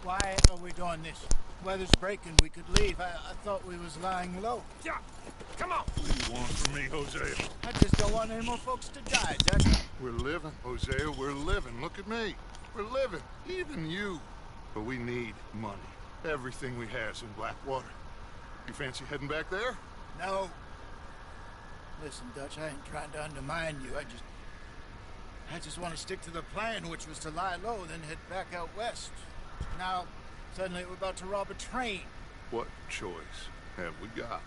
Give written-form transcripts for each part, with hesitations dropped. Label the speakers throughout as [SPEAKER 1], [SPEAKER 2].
[SPEAKER 1] Why are we doing this? Weather's breaking. We could leave. I thought we was lying low.
[SPEAKER 2] Yeah, come on.
[SPEAKER 3] What do you want from me, Hosea?
[SPEAKER 1] I just don't want any more folks to die, Dutch.
[SPEAKER 3] We're living, Hosea. We're living. Look at me. We're living. Even you. But we need money. Everything we has in Blackwater. You fancy heading back there?
[SPEAKER 1] No. Listen, Dutch, I ain't trying to undermine you. I just want to stick to the plan, which was to lie low, then head back out west. Now, suddenly we're about to rob a train.
[SPEAKER 3] What choice have we got?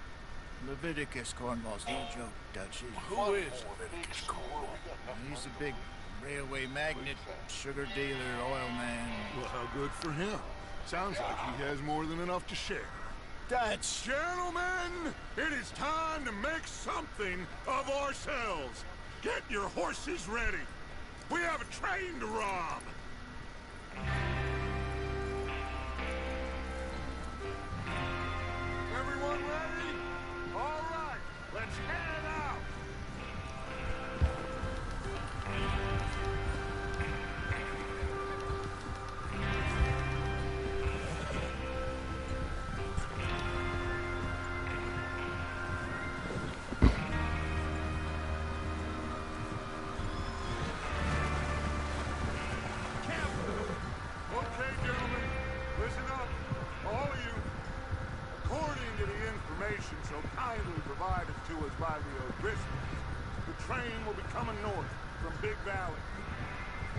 [SPEAKER 1] Leviticus Cornwall's no joke, Dutch.
[SPEAKER 3] Who is Leviticus Cornwall?
[SPEAKER 1] He's a big railway magnate, sugar dealer, oil man.
[SPEAKER 3] Well, how good for him. Sounds like he has more than enough to share.
[SPEAKER 1] Dutch!
[SPEAKER 3] Gentlemen, it is time to make something of ourselves. Get your horses ready. We have a train to rob. Everyone ready? All right, let's head out. Okay, gentlemen, listen up, all of you. According to the information so kindly provided to us by the O'Driscolls, the train will be coming north from Big Valley.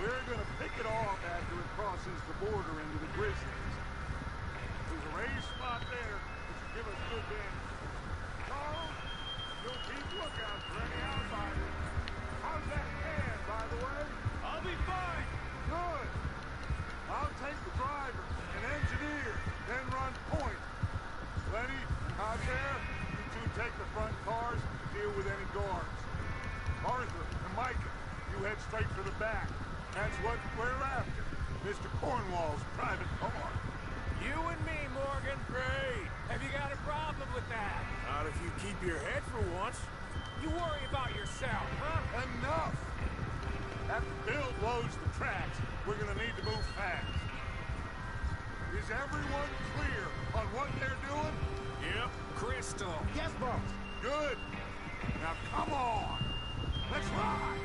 [SPEAKER 3] We're gonna pick it off after it crosses the border into the Grizzlies. There's a raised spot there that should give us good vantage. Charles, you'll keep lookout for any outsiders. How's that can, by the way?
[SPEAKER 2] I'll be fine.
[SPEAKER 3] Good. I'll take the driver and engineer, then run point. Lenny and Javier, you two take the front cars, deal with any guards. Arthur and Micah, you head straight for the back. That's what we're after. Mr. Cornwall's private car.
[SPEAKER 2] You and me, Morgan. Great. Have you got a problem with that? Not if you keep your head for once. You worry about yourself, huh?
[SPEAKER 3] Enough! After Bill loads the tracks, we're gonna need to move fast. Is everyone clear on what they're doing?
[SPEAKER 2] Yep, crystal.
[SPEAKER 1] Yes, boss.
[SPEAKER 3] Good. Now come on. Let's ride.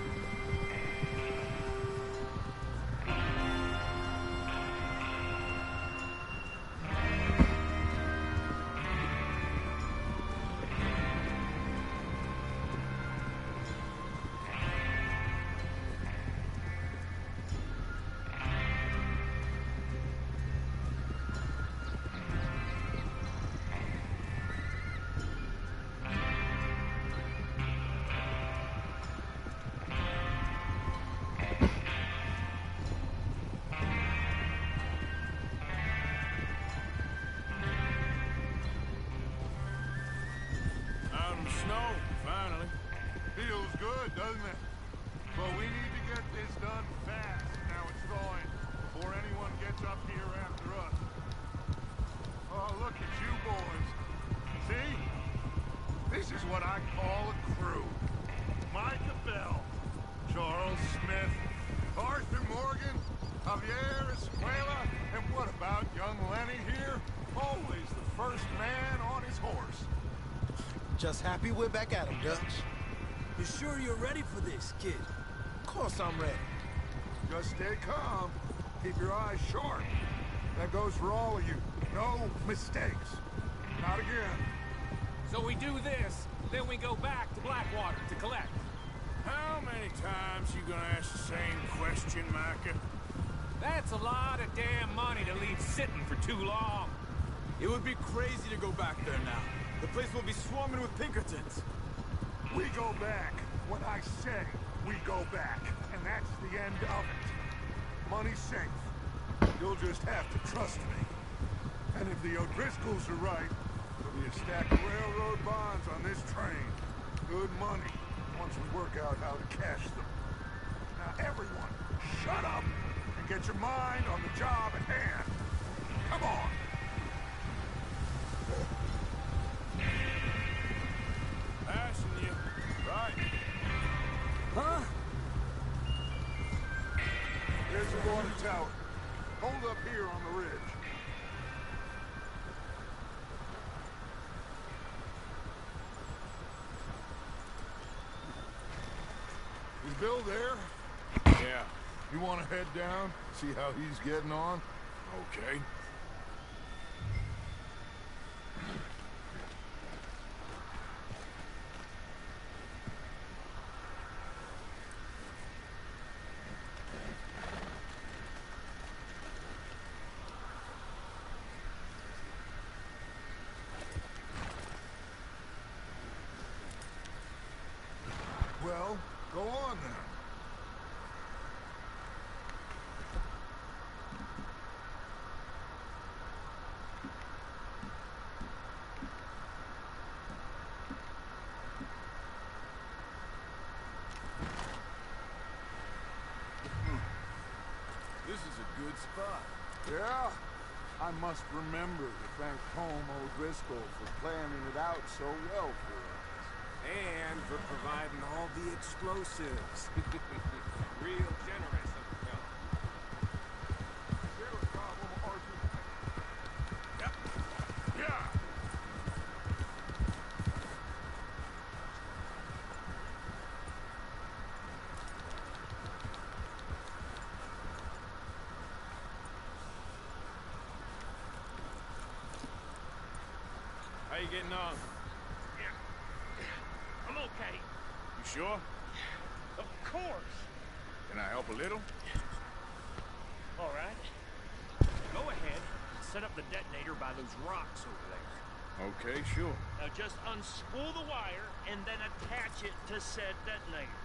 [SPEAKER 2] Snow, finally.
[SPEAKER 3] Feels good, doesn't it? But we need to get this done fast now it's thawing, before anyone gets up here after us. Oh, look at you boys. See? This is what I call a crew. Micah Bell, Charles Smith, Arthur Morgan, Javier Escuela, and what about young Lenny here? Always the first man on his horse.
[SPEAKER 4] Just happy we're back at him, Dutch.
[SPEAKER 5] You sure you're ready for this, kid?
[SPEAKER 4] Of course I'm ready.
[SPEAKER 3] Just stay calm. Keep your eyes sharp. That goes for all of you. No mistakes. Not again.
[SPEAKER 2] So we do this, then we go back to Blackwater to collect. How many times you gonna ask the same question, Micah? That's a lot of damn money to leave sitting for too long.
[SPEAKER 5] It would be crazy to go back there now. The place will be swarming with Pinkertons.
[SPEAKER 3] We go back when I say we go back. And that's the end of it. Money's safe. You'll just have to trust me. And if the O'Driscolls are right, there'll be a stack of railroad bonds on this train. Good money, once we work out how to cash them. Now everyone, shut up and get your mind on the job at hand. Come on.
[SPEAKER 2] Passing you. Right.
[SPEAKER 5] Huh?
[SPEAKER 3] There's the water tower. Hold up here on the ridge. Bill there?
[SPEAKER 2] Yeah.
[SPEAKER 3] You want to head down? See how he's getting on?
[SPEAKER 2] Okay.
[SPEAKER 3] Well, go on then.
[SPEAKER 5] This is a good spot.
[SPEAKER 3] Yeah, I must remember to thank Tom O'Driscoll for planning it out so well for us.
[SPEAKER 2] And for providing all the explosives. Real generous of the fellow.
[SPEAKER 3] Zero problem, Arthur.
[SPEAKER 2] Yep. Yeah. How you getting on?
[SPEAKER 6] I'm okay.
[SPEAKER 2] You sure?
[SPEAKER 6] Of course.
[SPEAKER 2] Can I help a little?
[SPEAKER 6] All right. Go ahead and set up the detonator by those rocks over there.
[SPEAKER 2] Okay, sure.
[SPEAKER 6] Now just unspool the wire and then attach it to said detonator.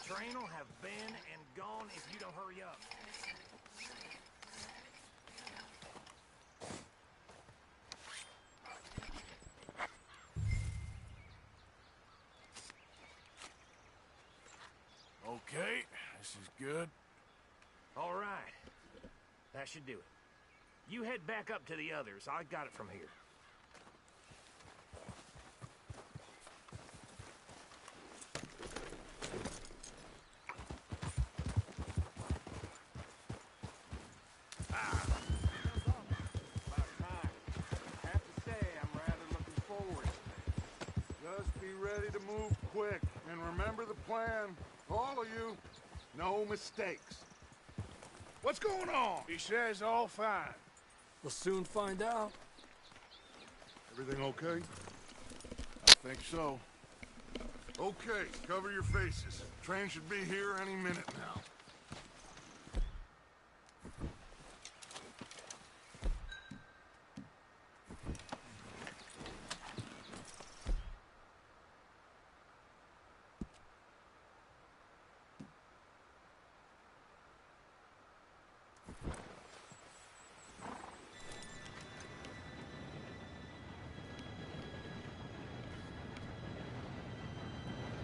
[SPEAKER 6] Train will have been and gone if you don't hurry up.
[SPEAKER 2] Okay, this is good.
[SPEAKER 6] All right. That should do it. You head back up to the others. I got it from here.
[SPEAKER 3] Just be ready to move quick, and remember the plan. All of you, no mistakes.
[SPEAKER 2] What's going on? He says all fine.
[SPEAKER 5] We'll soon find out.
[SPEAKER 3] Everything okay?
[SPEAKER 2] I think so.
[SPEAKER 3] Okay, cover your faces. Train should be here any minute now.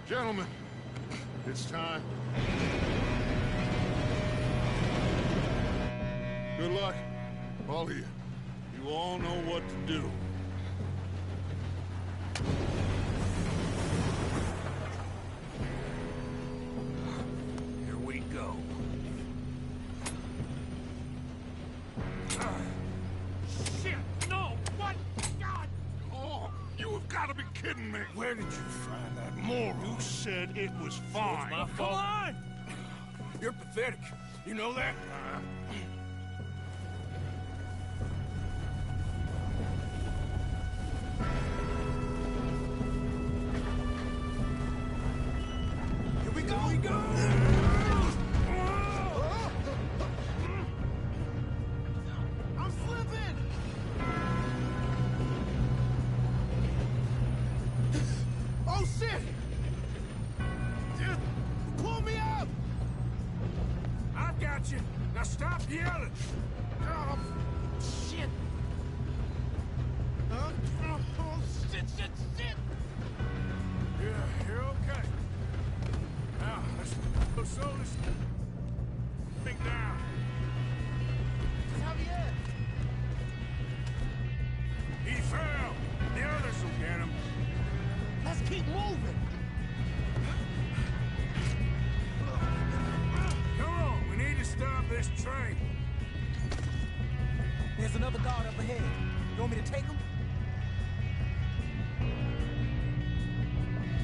[SPEAKER 3] Gentlemen, it's time. Good luck. All of you. You all know what to do.
[SPEAKER 2] Here we go. Shit! No! What? God!
[SPEAKER 3] Oh, you have got to be kidding me.
[SPEAKER 2] Where did you find that moron?
[SPEAKER 3] You said it was fine.
[SPEAKER 2] My fault. Come on! You're pathetic. You know that?
[SPEAKER 4] Here we go. I'm slipping. Oh shit! Pull me up.
[SPEAKER 2] I've got you. Now stop yelling.
[SPEAKER 4] Oh, shit. Oh, shit.
[SPEAKER 2] Yeah, you're okay. Now, let's go slow this thing down.
[SPEAKER 4] Javier.
[SPEAKER 2] He fell. The others will get him.
[SPEAKER 4] Let's keep moving.
[SPEAKER 2] Come on, we need to stop this train.
[SPEAKER 4] There's another guard up ahead. You want me to take him?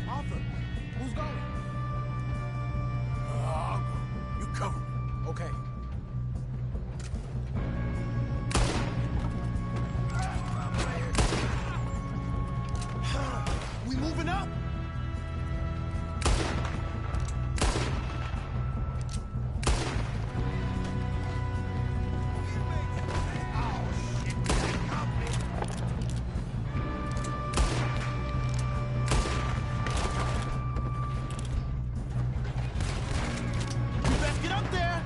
[SPEAKER 4] Arthur, who's going?
[SPEAKER 2] I'll go. You cover me.
[SPEAKER 4] Okay. We moving up? You best get up there.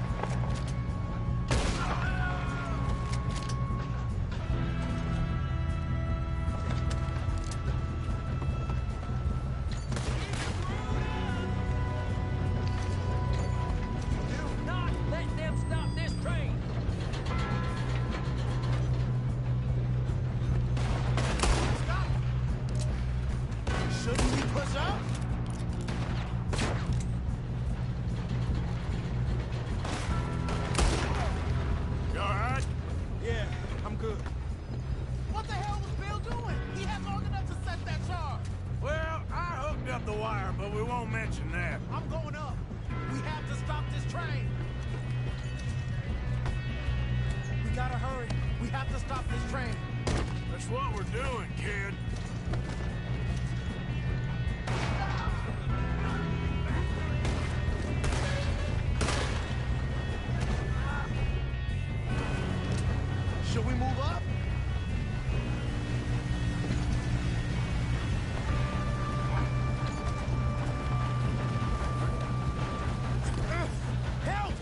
[SPEAKER 6] Do not let them stop this train!
[SPEAKER 4] Shouldn't we push up?
[SPEAKER 2] You all right?
[SPEAKER 5] Yeah, I'm good.
[SPEAKER 4] What the hell was Bill doing? He had long enough to set that charge.
[SPEAKER 2] Well, I hooked up the wire, but we won't mention that.
[SPEAKER 4] I'm going up. We have to stop this train. We gotta hurry. We have to stop this train.
[SPEAKER 2] That's what we're doing, kid.
[SPEAKER 4] Should we move up? Help!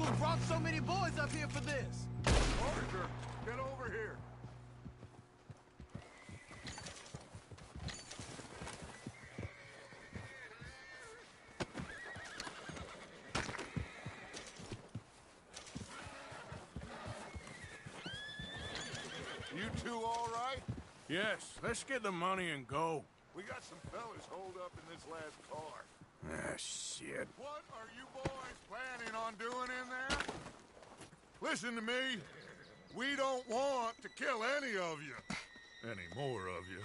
[SPEAKER 4] Who brought so many boys up here for this?
[SPEAKER 3] Arthur, get over here. You two all right?
[SPEAKER 2] Yes, let's get the money and go.
[SPEAKER 3] We got some fellas holed up in this last car.
[SPEAKER 2] Ah, shit.
[SPEAKER 3] What are you boys planning on doing in there? Listen to me. We don't want to kill any of you. Any more of you.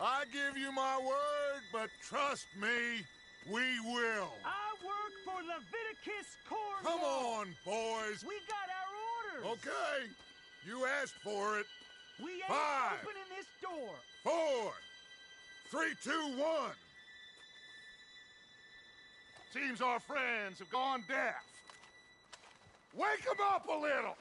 [SPEAKER 3] I give you my word, but trust me, we will.
[SPEAKER 6] I work for Leviticus Corps.
[SPEAKER 3] Come on, boys.
[SPEAKER 6] We got our orders.
[SPEAKER 3] Okay. You asked for it.
[SPEAKER 6] We ain't
[SPEAKER 3] 5,
[SPEAKER 6] opening this door.
[SPEAKER 3] 4, 3, 2, 1. Seems our friends have gone deaf. Wake them up a little!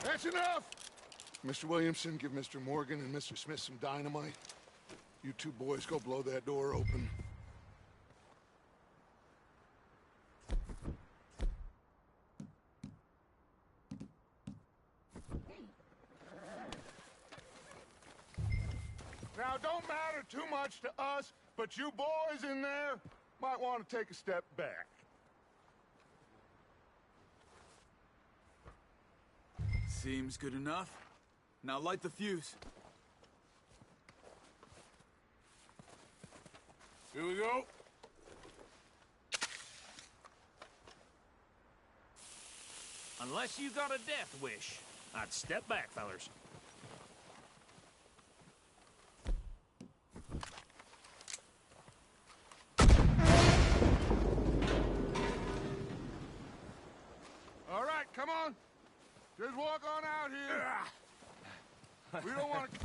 [SPEAKER 3] That's enough! Mr. Williamson, give Mr. Morgan and Mr. Smith some dynamite. You two boys go blow that door open. Now, don't matter too much to us, but you boys in there might want to take a step back.
[SPEAKER 5] Seems good enough. Now light the fuse.
[SPEAKER 2] Here we go.
[SPEAKER 6] Unless you got a death wish, I'd step back, fellers.
[SPEAKER 3] All right, come on. Just walk on out here. We don't want to...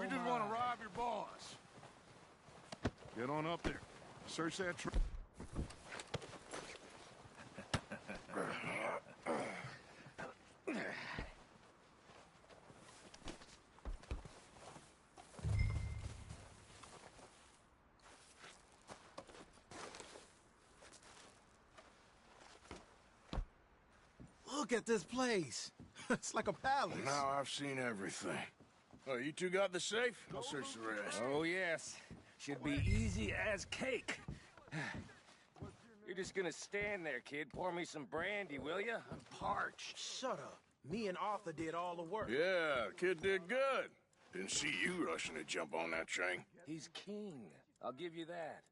[SPEAKER 3] We just want to rob your boss. Get on up there. Search that tree.
[SPEAKER 4] Look at this place. It's like a palace.
[SPEAKER 2] Now I've seen everything. Oh, you two got the safe? I'll search the rest.
[SPEAKER 7] Oh, yes. Should be easy as cake. You're just gonna stand there, kid. Pour me some brandy, will ya? I'm parched.
[SPEAKER 4] Shut up. Me and Arthur did all the work.
[SPEAKER 2] Yeah, kid did good. Didn't see you rushing to jump on that train.
[SPEAKER 7] He's king. I'll give you that.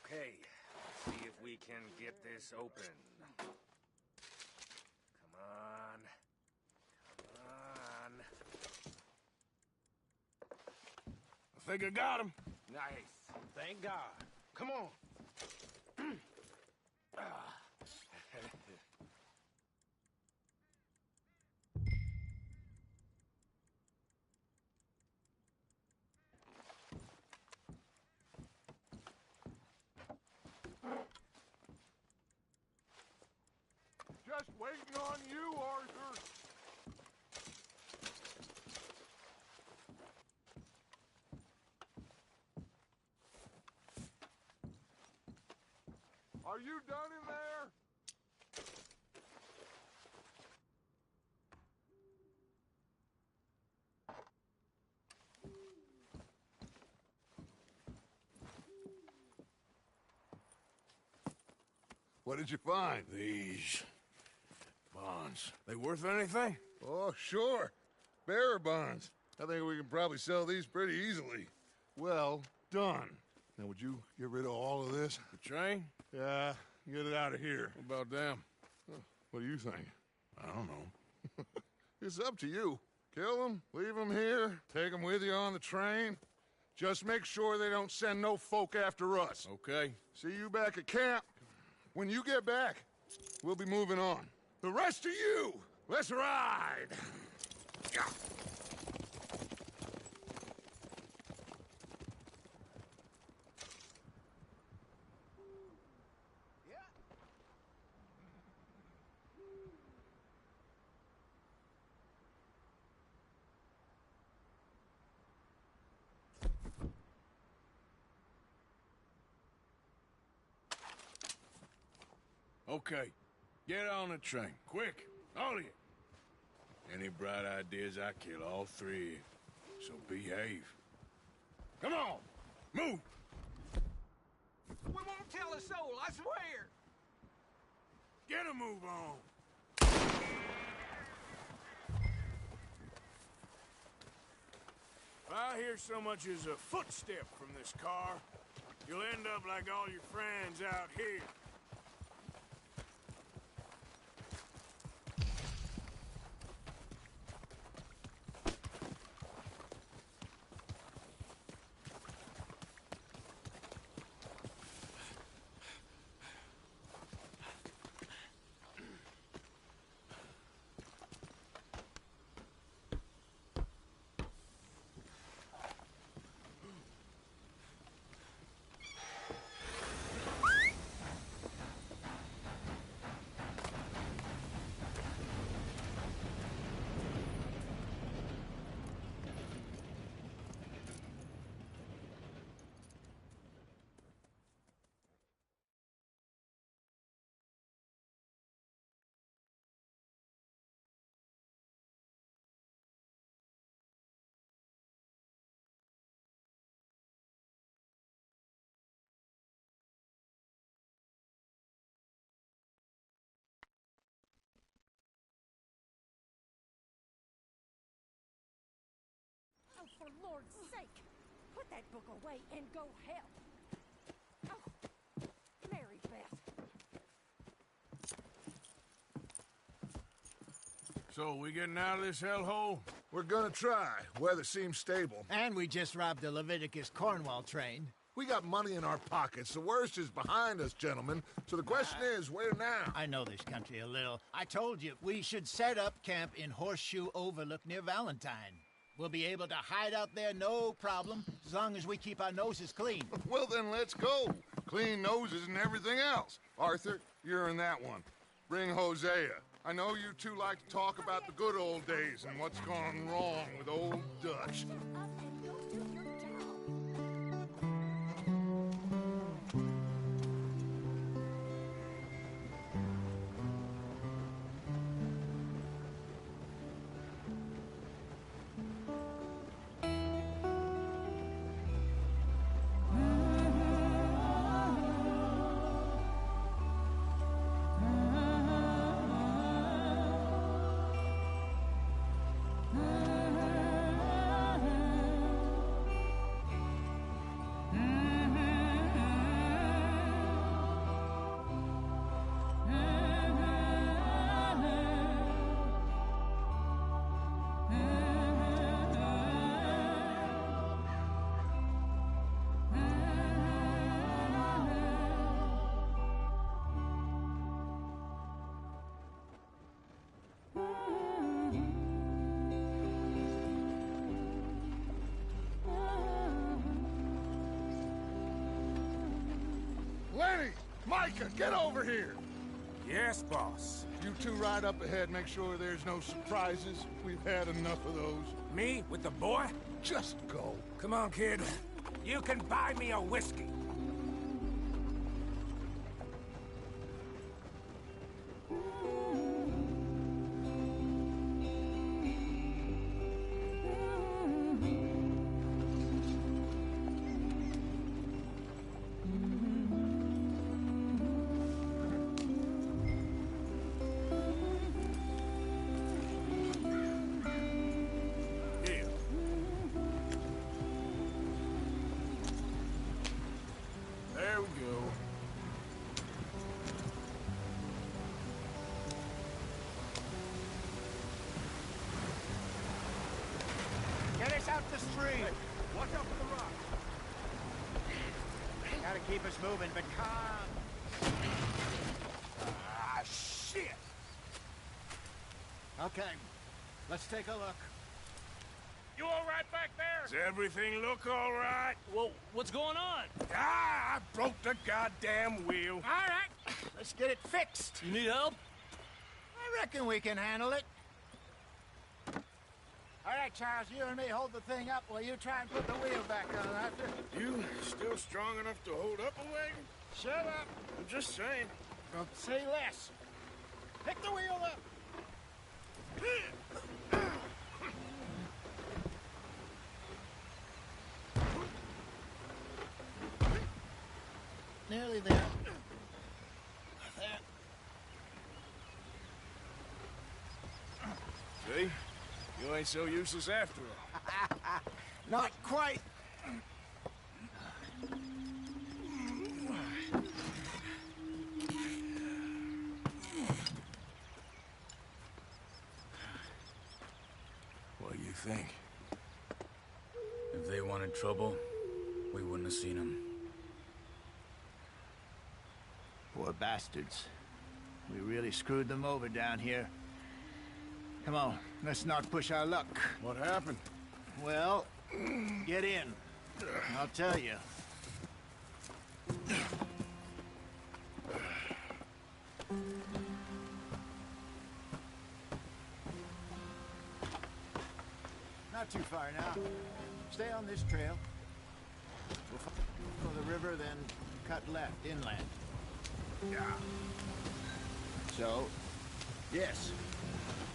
[SPEAKER 7] Okay, let's see if we can get this open. Come on. Come on.
[SPEAKER 2] I think I got him.
[SPEAKER 7] Nice.
[SPEAKER 4] Thank God. Come on.
[SPEAKER 3] Just waiting on you, Arthur. Are you done in there? What did you find?
[SPEAKER 2] These bonds. They worth anything?
[SPEAKER 3] Oh, sure. Bearer bonds. I think we can probably sell these pretty easily. Well done. Now, would you get rid of all of this?
[SPEAKER 2] The train?
[SPEAKER 3] Yeah, get it out of here.
[SPEAKER 2] What about them?
[SPEAKER 3] What do you think?
[SPEAKER 2] I don't know.
[SPEAKER 3] It's up to you. Kill them, leave them here, take them with you on the train. Just make sure they don't send no folk after us.
[SPEAKER 2] Okay.
[SPEAKER 3] See you back at camp. When you get back, we'll be moving on. The rest of you, let's ride! Okay, get on the train, quick, all of you. Any bright ideas, I kill all three of you. So behave. Come on, move!
[SPEAKER 2] We won't tell a soul, I swear!
[SPEAKER 3] Get a move on! If I hear so much as a footstep from this car, you'll end up like all your friends out here.
[SPEAKER 8] Oh, for Lord's sake! Put that book away and go help! Oh, Mary Beth.
[SPEAKER 3] So, we getting out of this hellhole?
[SPEAKER 9] We're gonna try. Weather seems stable.
[SPEAKER 1] And we just robbed the Leviticus Cornwall train.
[SPEAKER 9] We got money in our pockets. The worst is behind us, gentlemen. So the question is, where now?
[SPEAKER 1] I know this country a little. I told you, we should set up camp in Horseshoe Overlook near Valentine. We'll be able to hide out there, no problem, as long as we keep our noses clean.
[SPEAKER 9] Well, then let's go. Clean noses and everything else. Arthur, you're in that one. Bring Hosea. I know you two like to talk about the good old days and what's gone wrong with old Dutch.
[SPEAKER 8] Shut up and go do your job.
[SPEAKER 9] Lenny! Micah, get over here!
[SPEAKER 3] Yes, boss.
[SPEAKER 9] You two ride up ahead, make sure there's no surprises. We've had enough of those.
[SPEAKER 7] Me with the boy?
[SPEAKER 9] Just go.
[SPEAKER 7] Come on, kid. You can buy me a whiskey.
[SPEAKER 3] Here. There we go.
[SPEAKER 1] Get us out the street!
[SPEAKER 2] Watch out for the rock.
[SPEAKER 1] Gotta keep us moving, but calm.
[SPEAKER 7] Ah, shit!
[SPEAKER 1] Okay, let's take a look.
[SPEAKER 6] You all right back there?
[SPEAKER 3] Does everything look all right?
[SPEAKER 6] Well, what's going on?
[SPEAKER 3] Ah, I broke the goddamn wheel.
[SPEAKER 1] All right, let's get it fixed.
[SPEAKER 6] You need help?
[SPEAKER 1] I reckon we can handle it. All right, Charles, you and me hold the thing up while you try and put the wheel back on, Arthur.
[SPEAKER 3] You still strong enough to hold up a wagon?
[SPEAKER 1] Shut up.
[SPEAKER 3] I'm just saying.
[SPEAKER 1] Well, say less. Pick the wheel up. Nearly there. There.
[SPEAKER 2] See? You ain't so useless after all.
[SPEAKER 1] Not quite.
[SPEAKER 2] What do you think?
[SPEAKER 5] If they wanted trouble, we wouldn't have seen them.
[SPEAKER 1] Poor bastards. We really screwed them over down here. Come on, let's not push our luck.
[SPEAKER 2] What happened?
[SPEAKER 1] Well, get in. I'll tell you. Not too far now. Stay on this trail. We'll follow the river, then cut left, inland. Yeah. So, yes,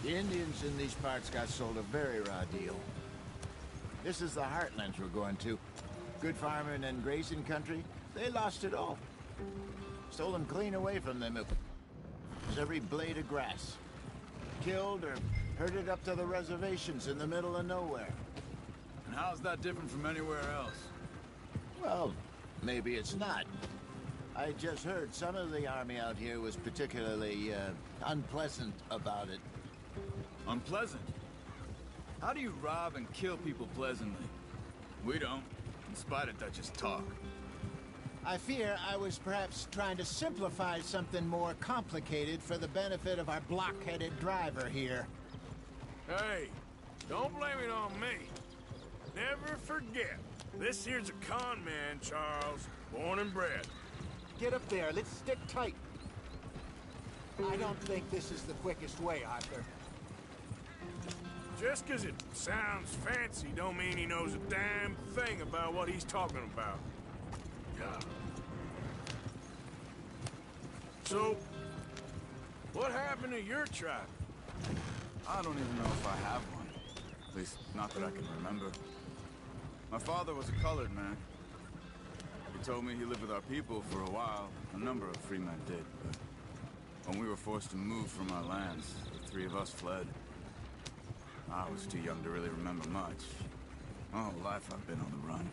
[SPEAKER 1] the Indians in these parts got sold a very raw deal. This is the heartlands we're going to. Good farming and grazing country, they lost it all. Stolen clean away from them. It was every blade of grass. Killed or herded up to the reservations in the middle of nowhere.
[SPEAKER 5] And how's that different from anywhere else?
[SPEAKER 1] Well, maybe it's not. I just heard some of the army out here was particularly, unpleasant about it.
[SPEAKER 5] Unpleasant? How do you rob and kill people pleasantly? We don't, in spite of Dutch's talk.
[SPEAKER 1] I fear I was perhaps trying to simplify something more complicated for the benefit of our block-headed driver here.
[SPEAKER 2] Hey, don't blame it on me. Never forget, this here's a con man, Charles, born and bred.
[SPEAKER 1] Get up there, let's stick tight. I don't think this is the quickest way, Arthur.
[SPEAKER 2] Just 'cause it sounds fancy don't mean he knows a damn thing about what he's talking about. Yeah. So, what happened to your tribe?
[SPEAKER 5] I don't even know if I have one. At least, not that I can remember. My father was a colored man. He told me he lived with our people for a while. A number of free men did, but when we were forced to move from our lands, the three of us fled. I was too young to really remember much. My whole life I've been on the run.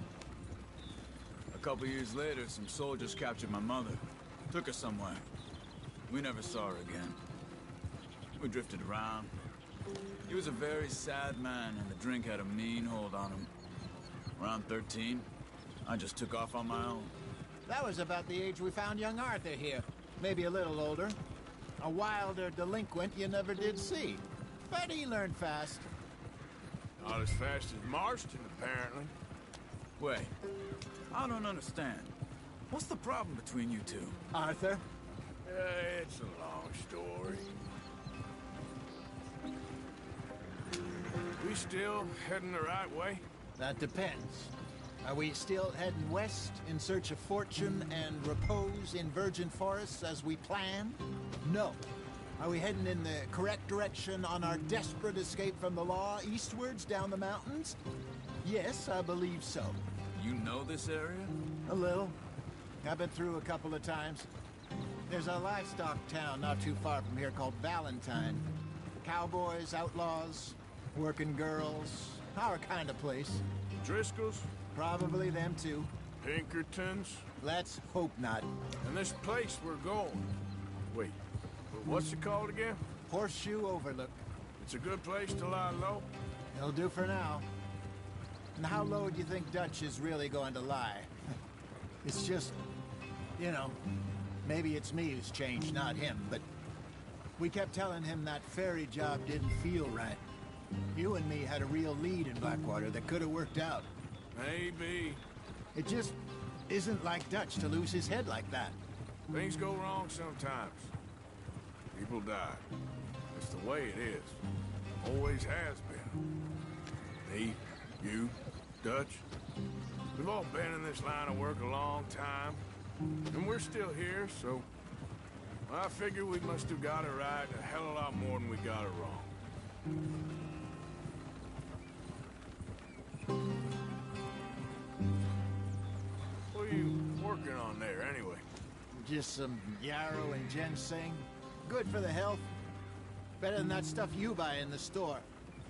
[SPEAKER 5] A couple years later, some soldiers captured my mother. Took her somewhere. We never saw her again. We drifted around. He was a very sad man, and the drink had a mean hold on him. Around 13, I just took off on my own.
[SPEAKER 1] That was about the age we found young Arthur here. Maybe a little older. A wilder delinquent you never did see. But he learned fast.
[SPEAKER 2] Not as fast as Marston, apparently.
[SPEAKER 5] Wait, I don't understand. What's the problem between you two?
[SPEAKER 1] Arthur?
[SPEAKER 2] It's a long story. We still heading the right way?
[SPEAKER 1] That depends. Are we still heading west in search of fortune and repose in virgin forests as we planned? No. Are we heading in the correct direction on our desperate escape from the law eastwards down the mountains? Yes, I believe so.
[SPEAKER 5] You know this area?
[SPEAKER 1] A little. I've been through a couple of times. There's a livestock town not too far from here called Valentine. Cowboys, outlaws, working girls, our kind of place.
[SPEAKER 2] Driscoll's?
[SPEAKER 1] Probably them too.
[SPEAKER 2] Pinkertons?
[SPEAKER 1] Let's hope not.
[SPEAKER 2] And this place we're going. Wait, what's it called again?
[SPEAKER 1] Horseshoe Overlook.
[SPEAKER 2] It's a good place to lie low?
[SPEAKER 1] It'll do for now. And how low do you think Dutch is really going to lie? It's just, you know, maybe it's me who's changed, not him, but we kept telling him that ferry job didn't feel right. You and me had a real lead in Blackwater that could have worked out.
[SPEAKER 2] Maybe.
[SPEAKER 1] It just isn't like Dutch to lose his head like that.
[SPEAKER 2] Things go wrong sometimes. People die. It's the way it is. Always has been. Me, you, Dutch. We've all been in this line of work a long time. And we're still here, so... I figure we must have got it right a hell of a lot more than we got it wrong. What are you working on there, anyway?
[SPEAKER 1] Just some yarrow and ginseng. Good for the health. Better than that stuff you buy in the store.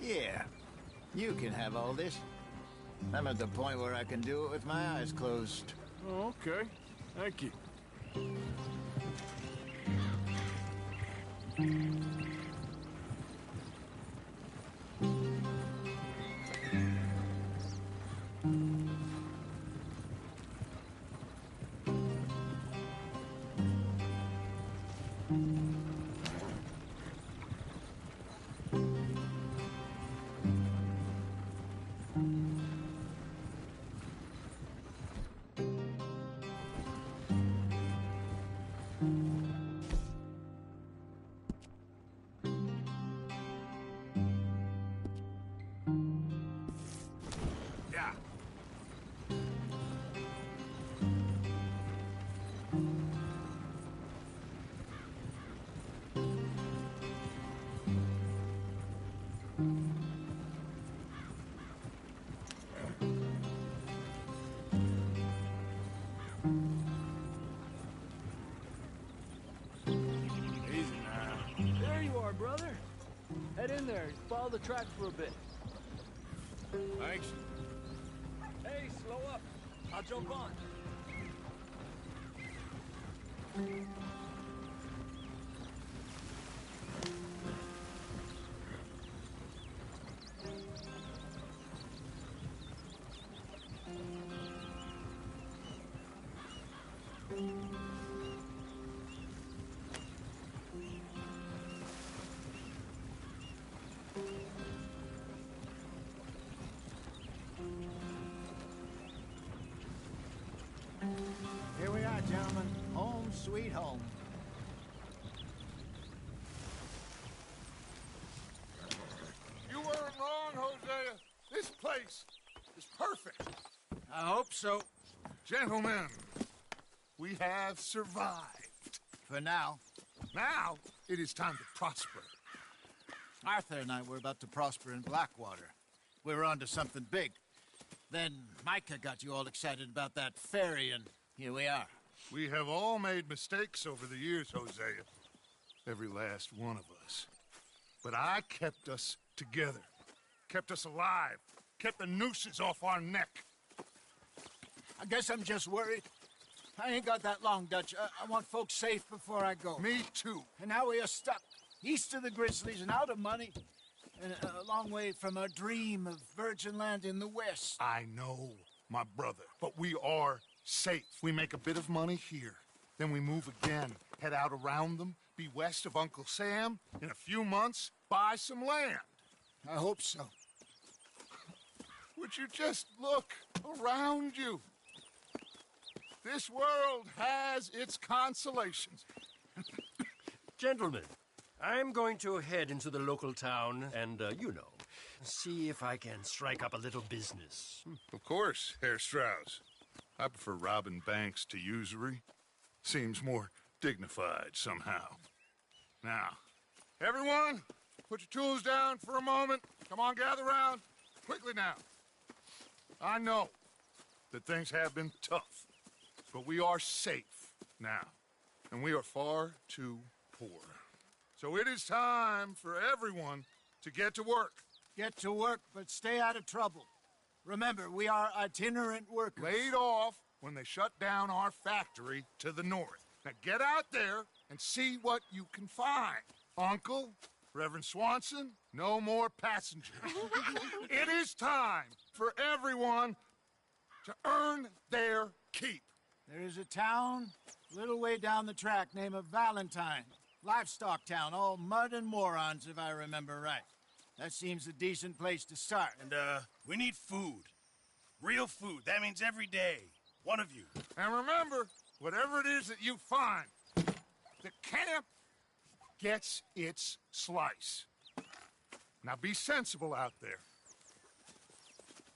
[SPEAKER 1] Yeah, you can have all this. I'm at the point where I can do it with my eyes closed.
[SPEAKER 2] Oh, okay. Thank you. Yeah. Easy now.
[SPEAKER 6] There you are, brother. Head in there. Follow the track for a bit.
[SPEAKER 2] Thanks.
[SPEAKER 6] Hey, slow up. I'll jump on.
[SPEAKER 1] Here we are, gentlemen. Home sweet home.
[SPEAKER 9] You weren't wrong, Hosea. This place is perfect.
[SPEAKER 1] I hope so.
[SPEAKER 9] Gentlemen, we have survived.
[SPEAKER 1] For now.
[SPEAKER 9] Now, it is time to prosper.
[SPEAKER 1] Arthur and I were about to prosper in Blackwater. We were onto something big. Then Micah got you all excited about that ferry, and here we are.
[SPEAKER 9] We have all made mistakes over the years, Hosea. Every last one of us. But I kept us together. Kept us alive. Kept the nooses off our neck.
[SPEAKER 1] I guess I'm just worried. I ain't got that long, Dutch. I want folks safe before I go.
[SPEAKER 9] Me too.
[SPEAKER 1] And now we are stuck east of the Grizzlies and out of money. And a long way from our dream of virgin land in the west.
[SPEAKER 9] I know, my brother, but we are safe. We make a bit of money here. Then we move again, head out around them, be west of Uncle Sam. In a few months, buy some land.
[SPEAKER 1] I hope so.
[SPEAKER 9] Would you just look around you? This world has its consolations.
[SPEAKER 6] Gentlemen, I'm going to head into the local town and, see if I can strike up a little business.
[SPEAKER 9] Of course, Herr Strauss. I prefer robbing banks to usury. Seems more dignified somehow. Now, everyone, put your tools down for a moment. Come on, gather round. Quickly now. I know that things have been tough, but we are safe now, and we are far too poor. So it is time for everyone to get to work.
[SPEAKER 1] Get to work, but stay out of trouble. Remember, we are itinerant workers.
[SPEAKER 9] Laid off when they shut down our factory to the north. Now get out there and see what you can find. Uncle, Reverend Swanson, no more passengers. It is time for everyone to earn their keep.
[SPEAKER 1] There is a town a little way down the track named Valentine. Livestock town, all mud and morons, if I remember right. That seems a decent place to start.
[SPEAKER 10] And, we need food. Real food. That means every day. One of you.
[SPEAKER 9] And remember, whatever it is that you find, the camp gets its slice. Now be sensible out there.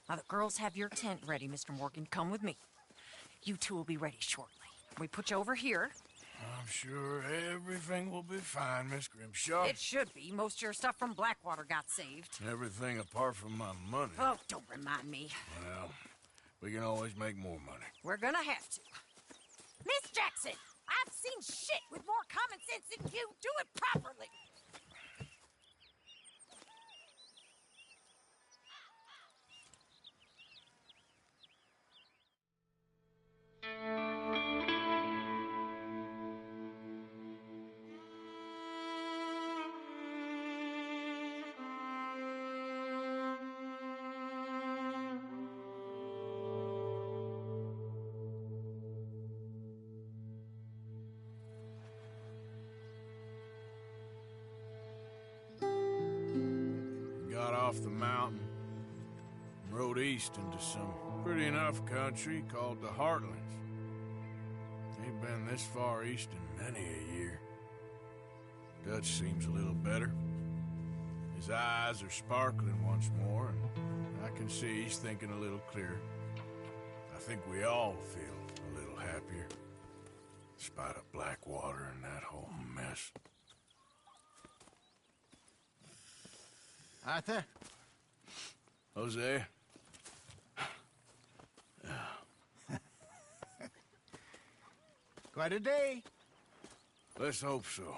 [SPEAKER 11] Now, the girls have your tent ready, Mr. Morgan. Come with me. You two will be ready shortly. We put you over here,
[SPEAKER 10] I'm sure everything will be fine, Miss Grimshaw.
[SPEAKER 11] It should be. Most of your stuff from Blackwater got saved.
[SPEAKER 10] Everything apart from my money.
[SPEAKER 11] Oh, don't remind me.
[SPEAKER 10] Well, we can always make more money.
[SPEAKER 11] We're gonna have to. Miss Jackson, I've seen shit with more common sense than you. Do it properly.
[SPEAKER 10] Got off the mountain and rode east into some pretty enough country called the Heartlands. Ain't been this far east in many a year. Dutch seems a little better. His eyes are sparkling once more, and I can see he's thinking a little clearer. I think we all feel a little happier, in spite of Blackwater and that whole mess.
[SPEAKER 1] Arthur?
[SPEAKER 10] Jose?
[SPEAKER 1] Quite a day.
[SPEAKER 10] Let's hope so.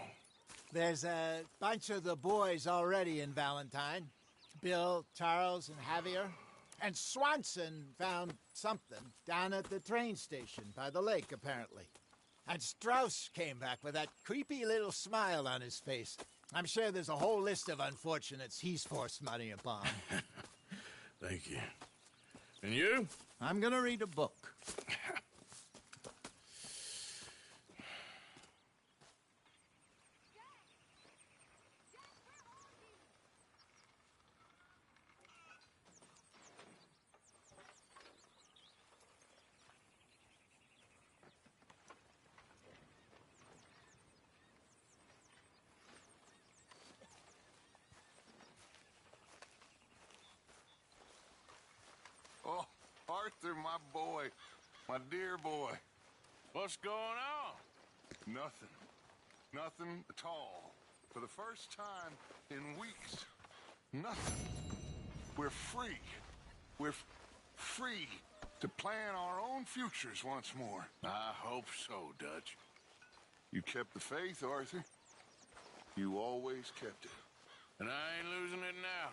[SPEAKER 1] There's a bunch of the boys already in Valentine. Bill, Charles, and Javier. And Swanson found something down at the train station by the lake, apparently. And Strauss came back with that creepy little smile on his face. I'm sure there's a whole list of unfortunates he's forced money upon.
[SPEAKER 10] Thank you. And you?
[SPEAKER 1] I'm gonna read a book.
[SPEAKER 9] Oh, Arthur, my boy. My dear boy.
[SPEAKER 10] What's going on?
[SPEAKER 9] Nothing. Nothing at all. For the first time in weeks. Nothing. We're free. We're free to plan our own futures once more.
[SPEAKER 10] I hope so, Dutch.
[SPEAKER 9] You kept the faith, Arthur. You always kept it.
[SPEAKER 10] And I ain't losing it now.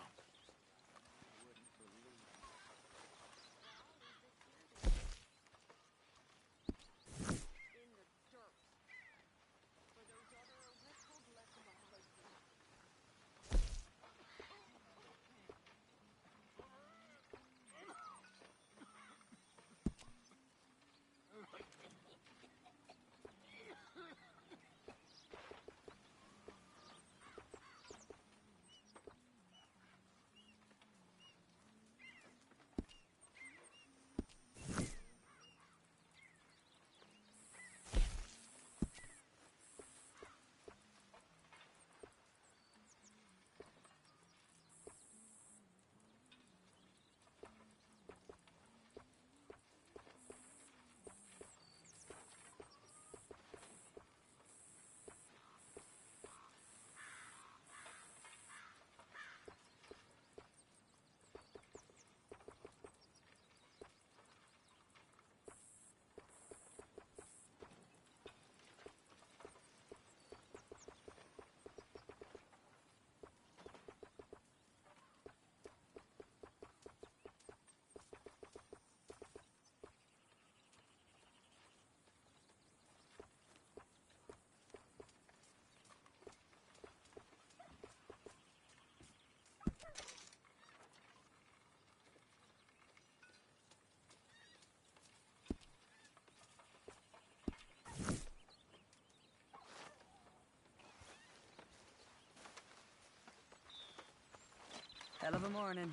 [SPEAKER 11] Hell of a morning.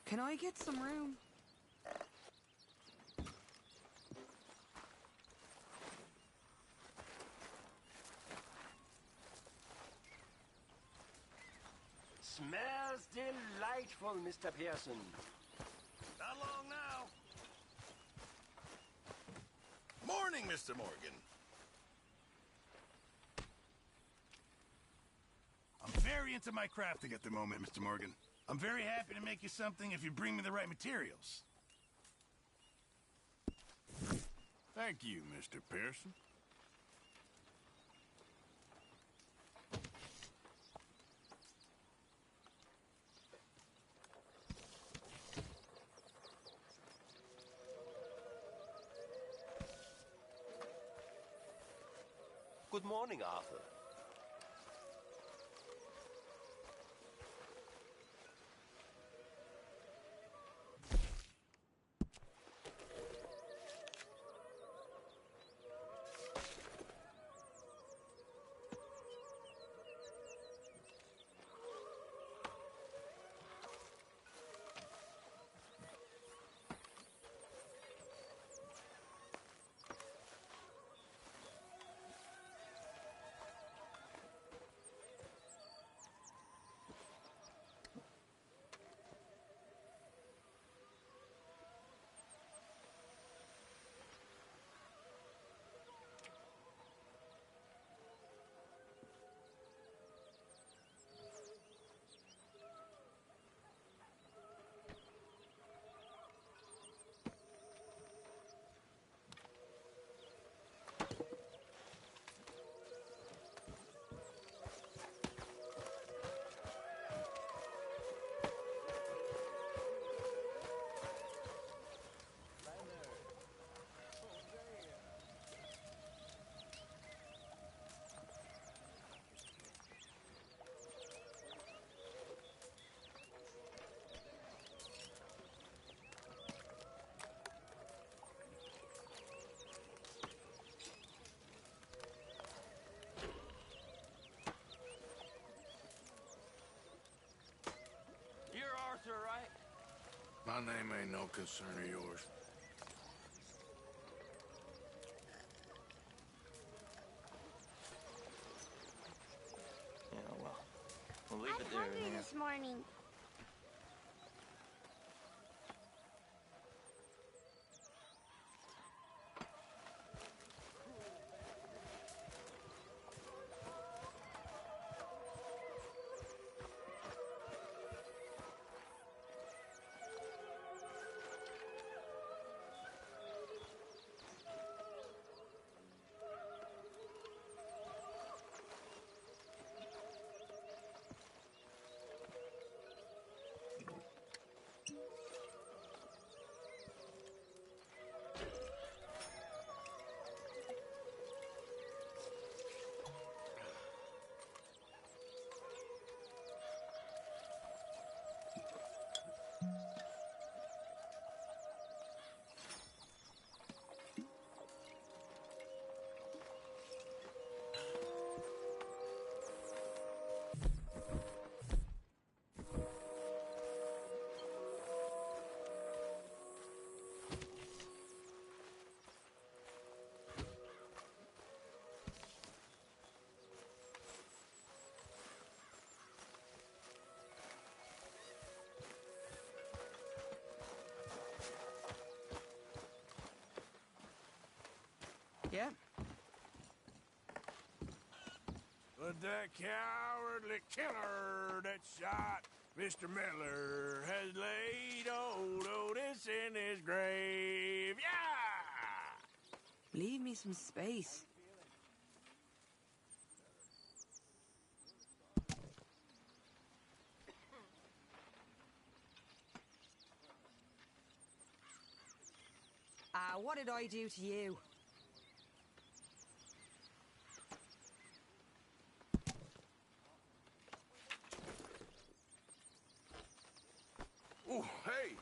[SPEAKER 11] Can I get some room?
[SPEAKER 6] smells delightful, Mr. Pearson.
[SPEAKER 12] Not long now. Morning, Mr. Morgan. I'm very into my crafting at the moment, Mr. Morgan. I'm very happy to make you something if you bring me the right materials.
[SPEAKER 10] Thank you, Mr. Pearson.
[SPEAKER 6] Good morning, Arthur.
[SPEAKER 10] My name ain't no concern of yours.
[SPEAKER 13] Yeah, well, we'll leave
[SPEAKER 14] I'm
[SPEAKER 13] it there.
[SPEAKER 14] hungry this morning.
[SPEAKER 13] Yeah?
[SPEAKER 12] But the cowardly killer that shot Mr. Miller has laid old Otis in his grave. Yeah!
[SPEAKER 13] Leave me some space. What did I do to you?
[SPEAKER 10] Oh, hey!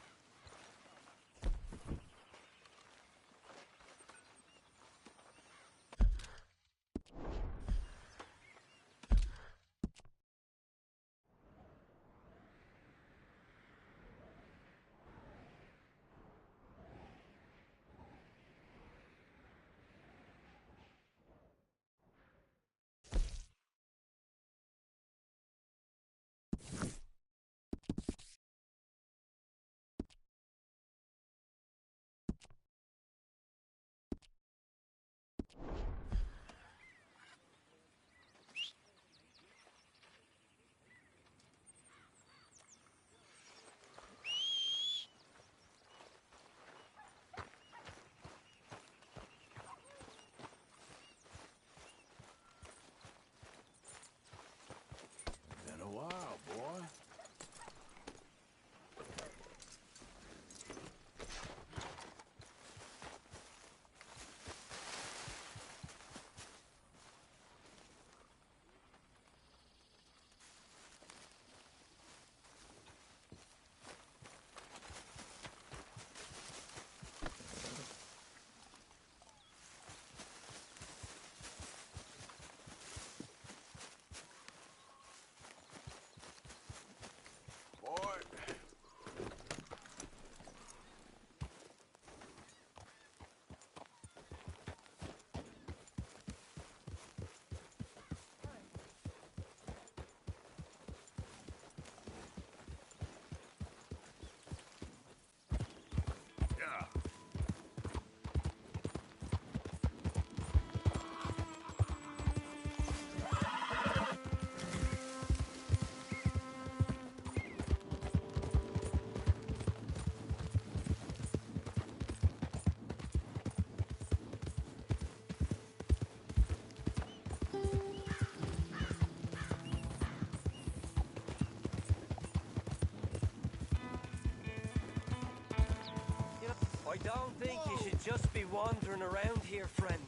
[SPEAKER 13] just be wandering around here, friend.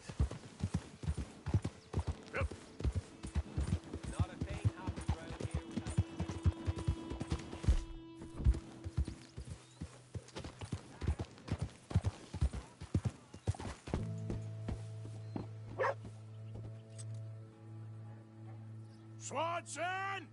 [SPEAKER 12] Yep.
[SPEAKER 13] Not a thing happens around here without...
[SPEAKER 12] Swanson!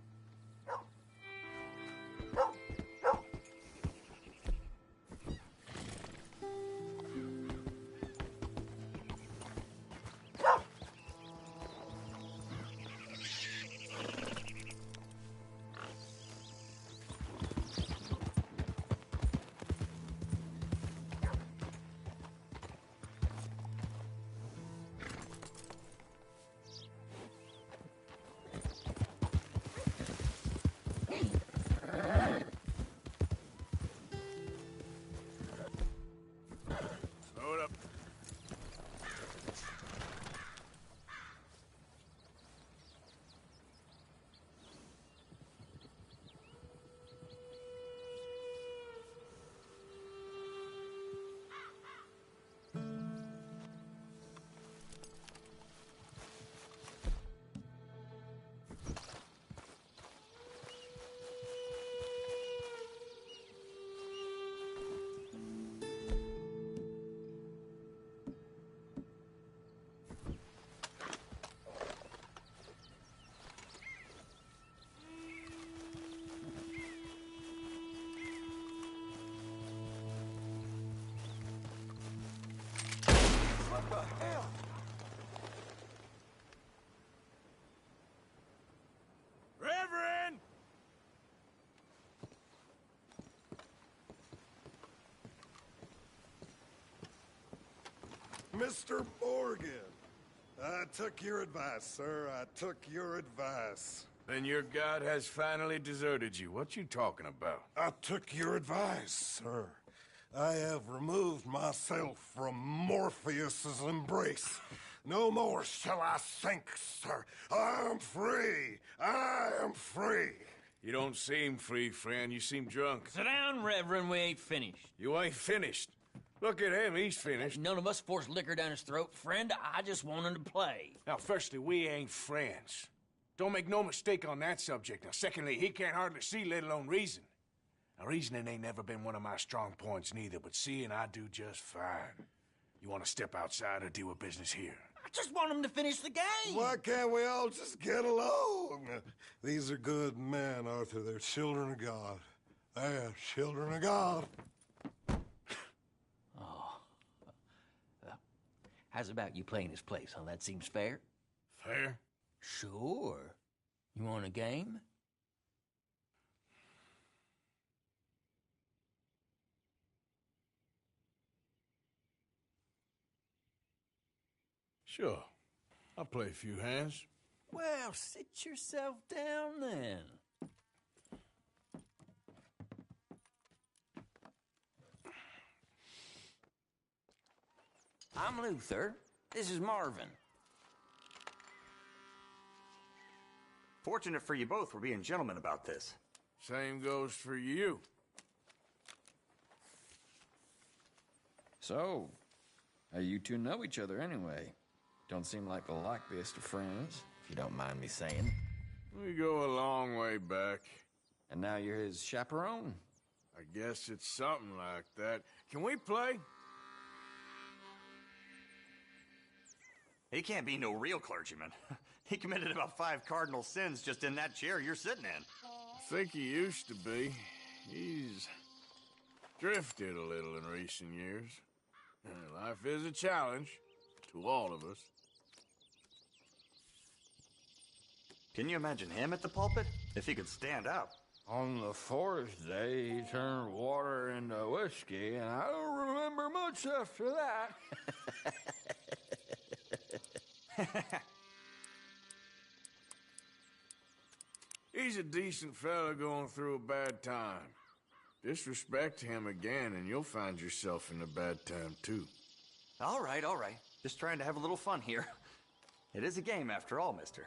[SPEAKER 12] Load up.
[SPEAKER 13] What the hell?
[SPEAKER 12] Reverend!
[SPEAKER 14] Mr. Morgan, I took your advice, sir. I took your advice.
[SPEAKER 10] Then your god has finally deserted you. What you talking about?
[SPEAKER 14] I took your advice, sir. I have removed myself from Morpheus's embrace. No more shall I sink, sir. I am free. I am free.
[SPEAKER 10] You don't seem free, friend. You seem drunk.
[SPEAKER 15] Sit down, Reverend. We ain't finished.
[SPEAKER 10] You ain't finished. Look at him. He's finished.
[SPEAKER 15] None of us forced liquor down his throat. Friend, I just wanted to play.
[SPEAKER 10] Now, firstly, we ain't friends. Don't make no mistake on that subject. Now, secondly, he can't hardly see, let alone reason. Now, reasoning ain't never been one of my strong points neither, but seeing I do just fine. You want to step outside or deal with business here?
[SPEAKER 15] I just want him to finish the game.
[SPEAKER 14] Why can't we all just get along? These are good men, Arthur. They're children of God. They're children of God.
[SPEAKER 15] How's about you playing his place, huh? That seems fair?
[SPEAKER 10] Fair?
[SPEAKER 15] Sure. You want a game?
[SPEAKER 10] Sure. I'll play a few hands.
[SPEAKER 15] Well, sit yourself down then. I'm Luther. This is Marvin.
[SPEAKER 16] Fortunate for you both, we're being gentlemen about this.
[SPEAKER 10] Same goes for you.
[SPEAKER 17] So, how you two know each other anyway? Don't seem like the likeliest of friends, if you don't mind me saying.
[SPEAKER 10] We go a long way back.
[SPEAKER 17] And now you're his chaperone?
[SPEAKER 10] I guess it's something like that. Can we play?
[SPEAKER 16] He can't be no real clergyman. He committed about 5 cardinal sins just in that chair you're sitting in.
[SPEAKER 10] I think he used to be. He's drifted a little in recent years. Life is a challenge to all of us.
[SPEAKER 16] Can you imagine him at the pulpit? If he could stand up.
[SPEAKER 17] On the 4th day, he turned water into whiskey, and I don't remember much after that.
[SPEAKER 10] He's a decent fella going through a bad time. Disrespect him again, and you'll find yourself in a bad time, too.
[SPEAKER 16] All right, all right. Just trying to have a little fun here. It is a game, after all, mister.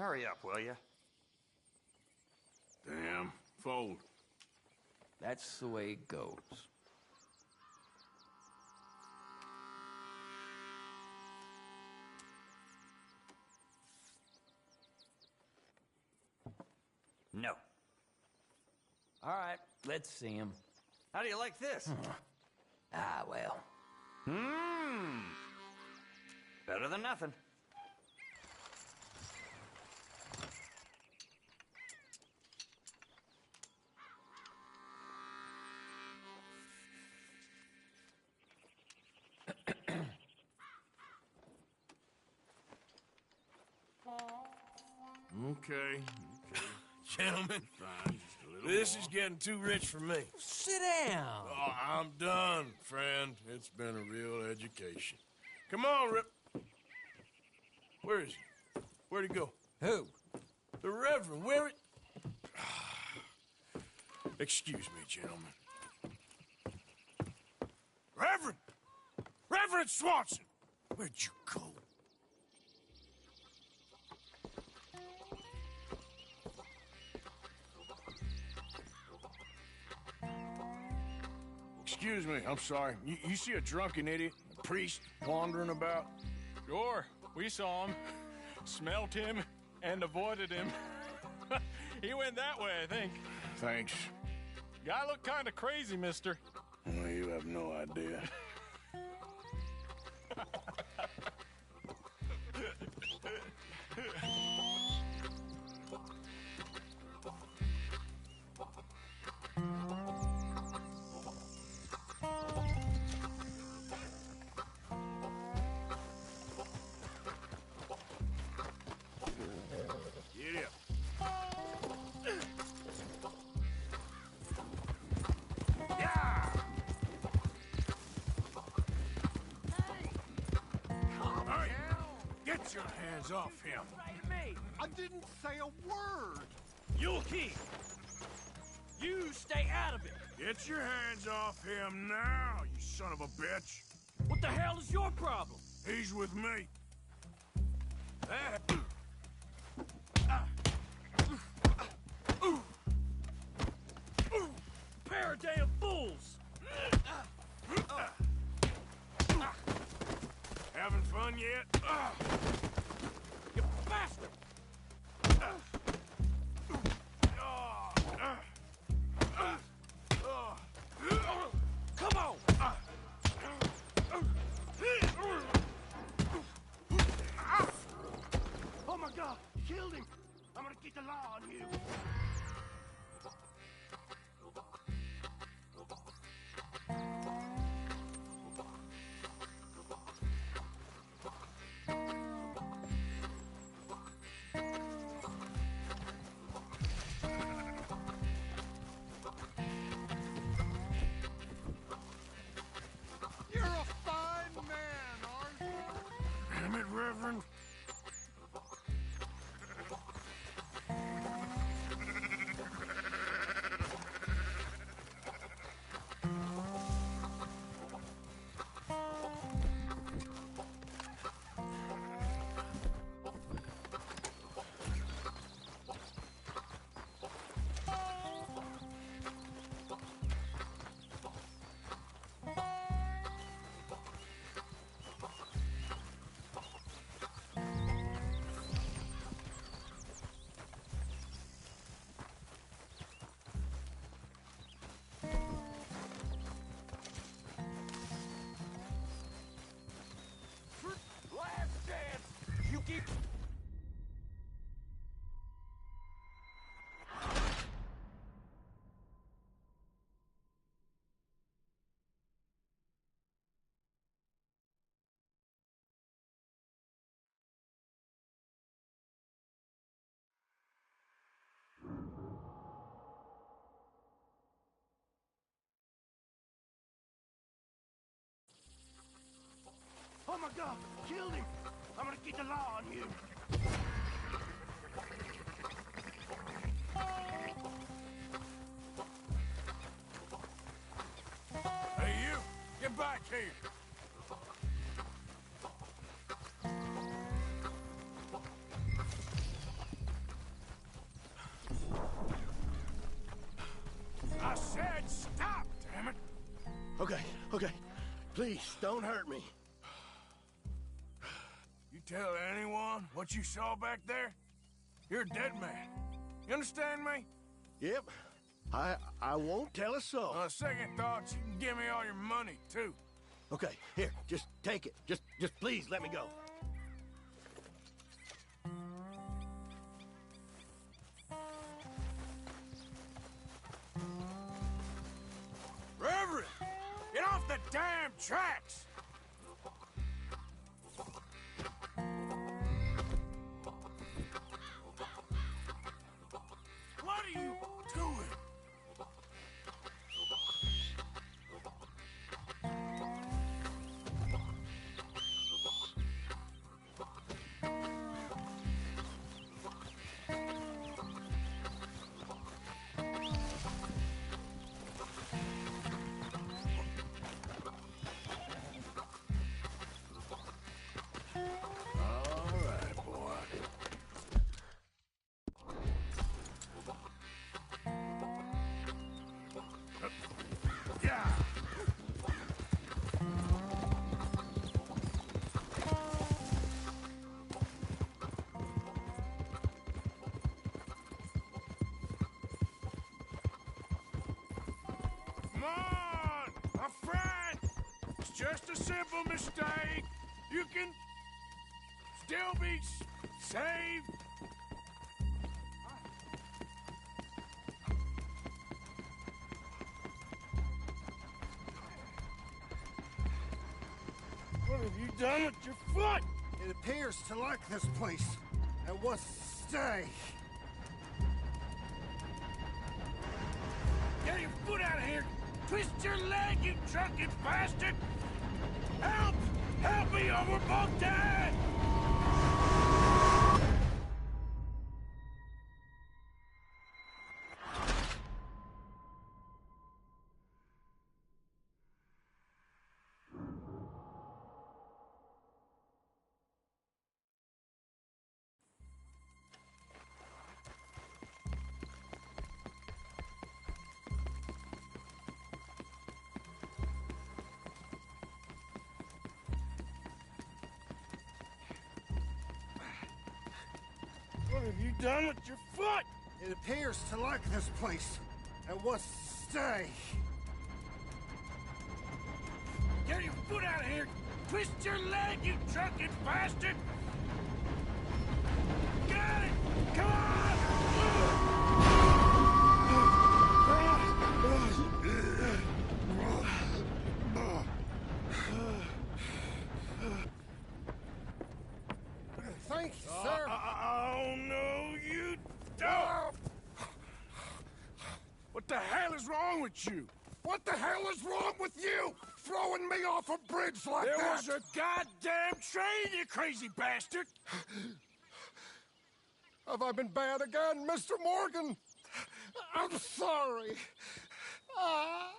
[SPEAKER 16] Hurry up, will you?
[SPEAKER 12] Damn. Fold.
[SPEAKER 17] That's the way it goes.
[SPEAKER 16] No.
[SPEAKER 15] All right, let's see him.
[SPEAKER 16] How do you like this?
[SPEAKER 15] Well.
[SPEAKER 16] Better than nothing.
[SPEAKER 10] Okay. Gentlemen, this is getting too rich for me.
[SPEAKER 6] Sit down.
[SPEAKER 10] Oh, I'm done, friend. It's been a real education. Come on, Rip. Where is he? Where'd he go?
[SPEAKER 15] Who?
[SPEAKER 10] The Reverend. Where it? Excuse me, gentlemen. Reverend! Reverend Swanson! Where'd you go? Excuse me, I'm sorry. You see a drunken idiot, a priest, wandering about?
[SPEAKER 18] Sure, we saw him, smelt him, and avoided him. He went that way, I think.
[SPEAKER 10] Thanks.
[SPEAKER 18] Guy looked kind of crazy, mister.
[SPEAKER 10] Well, you have no idea. Get your hands off him.
[SPEAKER 4] I didn't say a word.
[SPEAKER 10] You'll keep.
[SPEAKER 6] You stay out of it.
[SPEAKER 10] Get your hands off him now, you son of a bitch.
[SPEAKER 6] What the hell is your problem?
[SPEAKER 10] He's with me.
[SPEAKER 6] Pair of damn fools.
[SPEAKER 10] Having fun yet?
[SPEAKER 6] You bastard! Come on!
[SPEAKER 4] Oh my God, you killed him. I'm gonna get the law on you. You're a fine man, Arthur.
[SPEAKER 10] Damn it, Reverend.
[SPEAKER 6] Last chance! You keep...
[SPEAKER 4] Oh my God, you killed him. I'm gonna get the law on you.
[SPEAKER 10] Hey, you! Get back here!
[SPEAKER 12] Okay, please, don't hurt me.
[SPEAKER 3] You tell anyone what you saw back there? You're a dead man. You understand me?
[SPEAKER 12] Yep. I won't tell a soul.
[SPEAKER 3] On second thoughts, you can give me all your money, too.
[SPEAKER 12] Okay, here, just take it. Just please let me go.
[SPEAKER 3] Reverend! Get off the damn tracks! What are you doing? Come on, my friend! It's just a simple mistake. You can still be saved.
[SPEAKER 12] What have you done with your foot?
[SPEAKER 14] It appears to like this place and wants to stay.
[SPEAKER 3] Get your foot out of here! Twist your leg, you drunken bastard! Help! Help me, or we're both dead!
[SPEAKER 12] What have you done with your foot?
[SPEAKER 14] It appears to like this place and wants to stay.
[SPEAKER 3] Get your foot out of here! Twist your leg, you drunken bastard! Get it! Come on!
[SPEAKER 14] Thank you, sir.
[SPEAKER 3] Oh, no, you don't! What the hell is wrong with you?
[SPEAKER 14] What the hell is wrong with you? Throwing me off a bridge like
[SPEAKER 3] There
[SPEAKER 14] that?
[SPEAKER 3] was a goddamn train, you crazy bastard!
[SPEAKER 14] Have I been bad again, Mr. Morgan? I'm sorry. I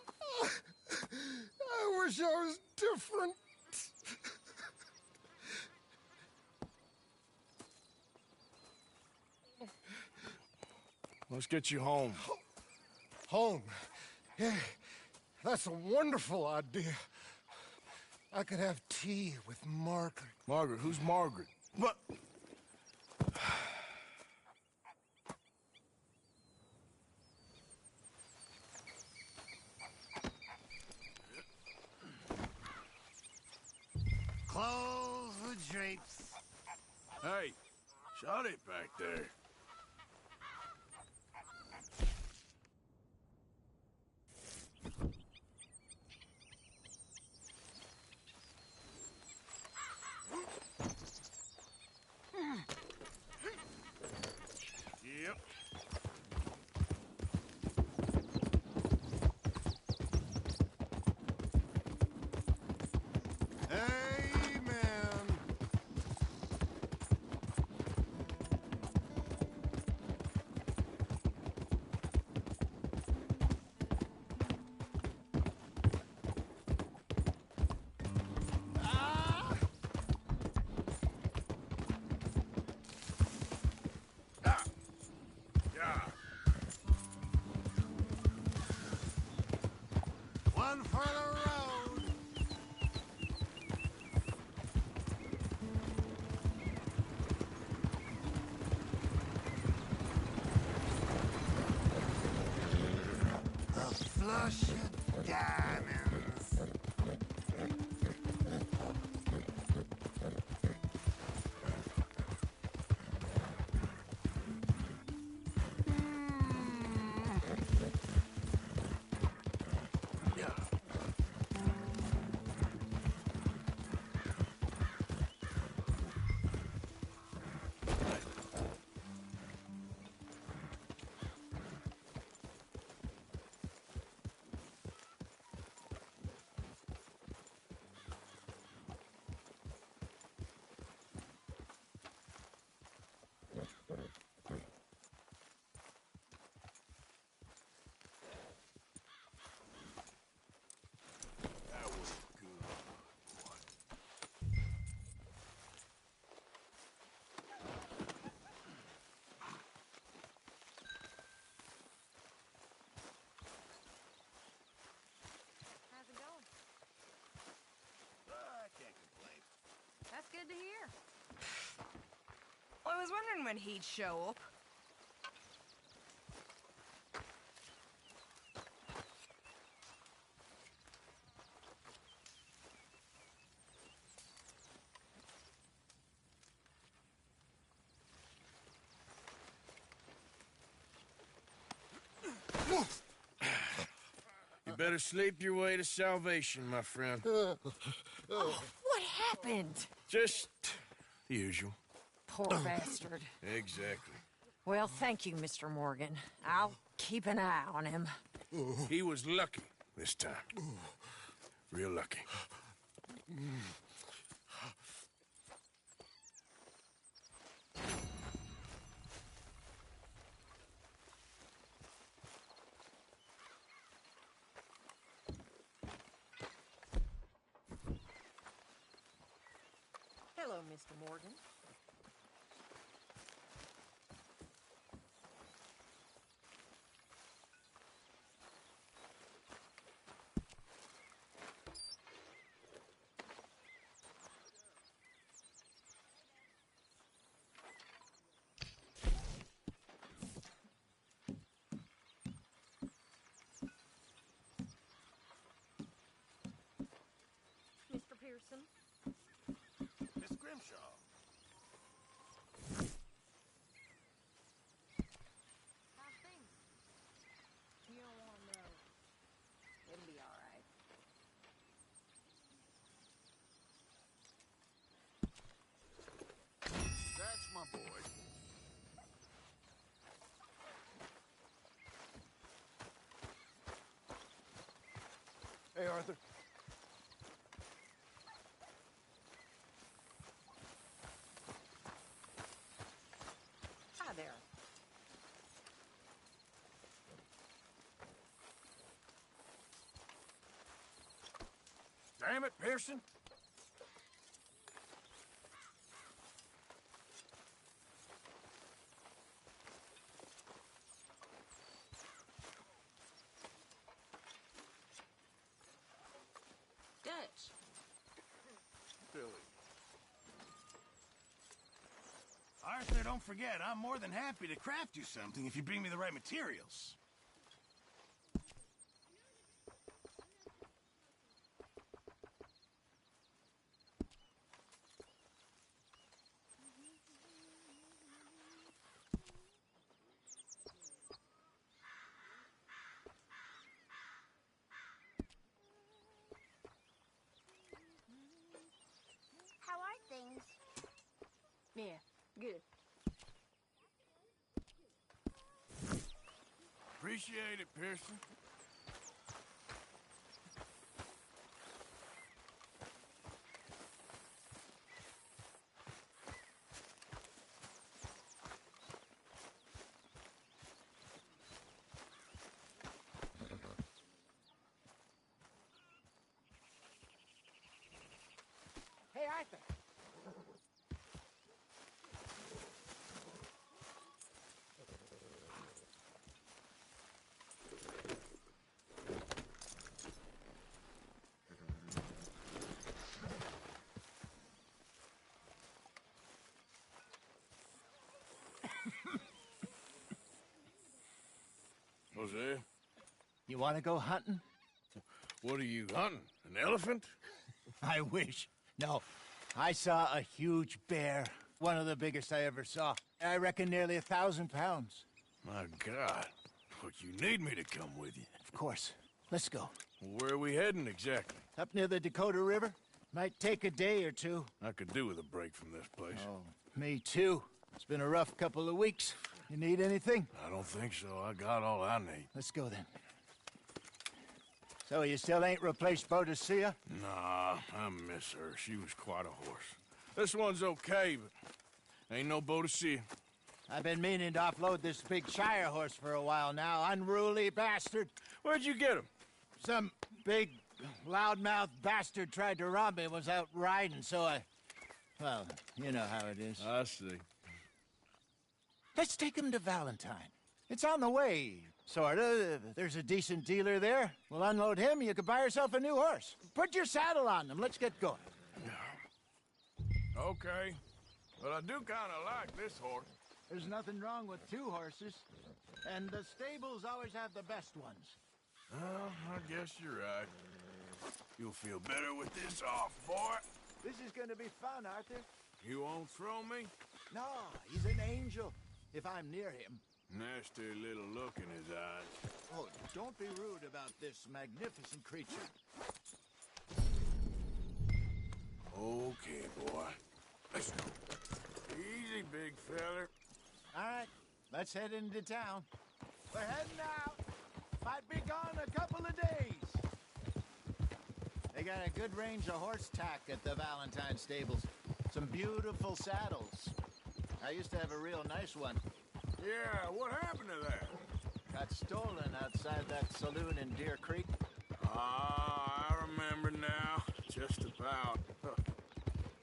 [SPEAKER 14] wish I was different.
[SPEAKER 3] Let's get you home.
[SPEAKER 14] Home? Yeah, that's a wonderful idea. I could have tea with Margaret.
[SPEAKER 3] Margaret? Who's Margaret? What?
[SPEAKER 1] Close the drapes.
[SPEAKER 3] Hey, shut it back there. Yep.
[SPEAKER 14] Amen.
[SPEAKER 1] One for the road.
[SPEAKER 9] flush of diamonds.
[SPEAKER 11] How's it going? I can't complain. That's good to hear. Well, I was wondering when he'd show up.
[SPEAKER 10] You better sleep your way to salvation, my friend.
[SPEAKER 11] Oh, what happened?
[SPEAKER 10] Just the usual.
[SPEAKER 11] Poor bastard.
[SPEAKER 10] Exactly.
[SPEAKER 11] Well, thank you, Mr. Morgan. I'll keep an eye on him.
[SPEAKER 10] He was lucky this time. Real lucky.
[SPEAKER 11] Hello, Mr. Morgan. Mr. Pearson?
[SPEAKER 12] Miss Grimshaw.
[SPEAKER 11] How's things? You don't want to know. It'll be all right.
[SPEAKER 9] That's my boy.
[SPEAKER 6] Hey, Arthur.
[SPEAKER 11] Hi there.
[SPEAKER 12] Damn it, Pearson.
[SPEAKER 11] Dutch.
[SPEAKER 9] Billy.
[SPEAKER 12] Arthur, don't forget, I'm more than happy to craft you something if you bring me the right materials.
[SPEAKER 19] How are things?
[SPEAKER 11] Yeah, good.
[SPEAKER 10] Appreciate it, Pearson.
[SPEAKER 11] Hey, Arthur.
[SPEAKER 10] Hosea,
[SPEAKER 1] You want to go hunting?
[SPEAKER 10] What are you hunting? An elephant?
[SPEAKER 1] I wish. No. I saw a huge bear. One of the biggest I ever saw. I reckon nearly 1,000 pounds.
[SPEAKER 10] My God. But you need me to come with you.
[SPEAKER 1] Of course. Let's go.
[SPEAKER 10] Where are we heading exactly?
[SPEAKER 1] Up near the Dakota River. Might take a day or two.
[SPEAKER 10] I could do with a break from this place.
[SPEAKER 1] Oh, me too. It's been a rough couple of weeks. You need anything?
[SPEAKER 10] I don't think so. I got all I need.
[SPEAKER 1] Let's go then. So you still ain't replaced Boadicea?
[SPEAKER 10] Nah, I miss her. She was quite a horse. This one's okay, but ain't no Boadicea.
[SPEAKER 1] I've been meaning to offload this big Shire horse for a while now. Unruly bastard.
[SPEAKER 10] Where'd you get him?
[SPEAKER 1] Some big, loudmouth bastard tried to rob me, was out riding, so I... Well, you know how it is.
[SPEAKER 10] I see.
[SPEAKER 1] Let's take him to Valentine. It's on the way, sorta. There's a decent dealer there. We'll unload him, you could buy yourself a new horse. Put your saddle on him, let's get going.
[SPEAKER 10] Okay. But I do kinda like this horse.
[SPEAKER 1] There's nothing wrong with two horses. And the stables always have the best ones.
[SPEAKER 10] Well, I guess you're right. You'll feel better with this off, boy.
[SPEAKER 1] This is gonna be fun, Arthur.
[SPEAKER 10] You won't throw me?
[SPEAKER 1] No, he's an angel. If I'm near him.
[SPEAKER 10] Nasty little look in his eyes.
[SPEAKER 1] Oh, don't be rude about this magnificent creature.
[SPEAKER 10] Okay, boy. Let's go. Easy, big feller.
[SPEAKER 1] All right, let's head into town. We're heading out. Might be gone a couple of days. They got a good range of horse tack at the Valentine stables. Some beautiful saddles. I used to have a real nice one.
[SPEAKER 10] Yeah, what happened to that?
[SPEAKER 1] Got stolen outside that saloon in Deer Creek.
[SPEAKER 10] Ah, I remember now. Just about.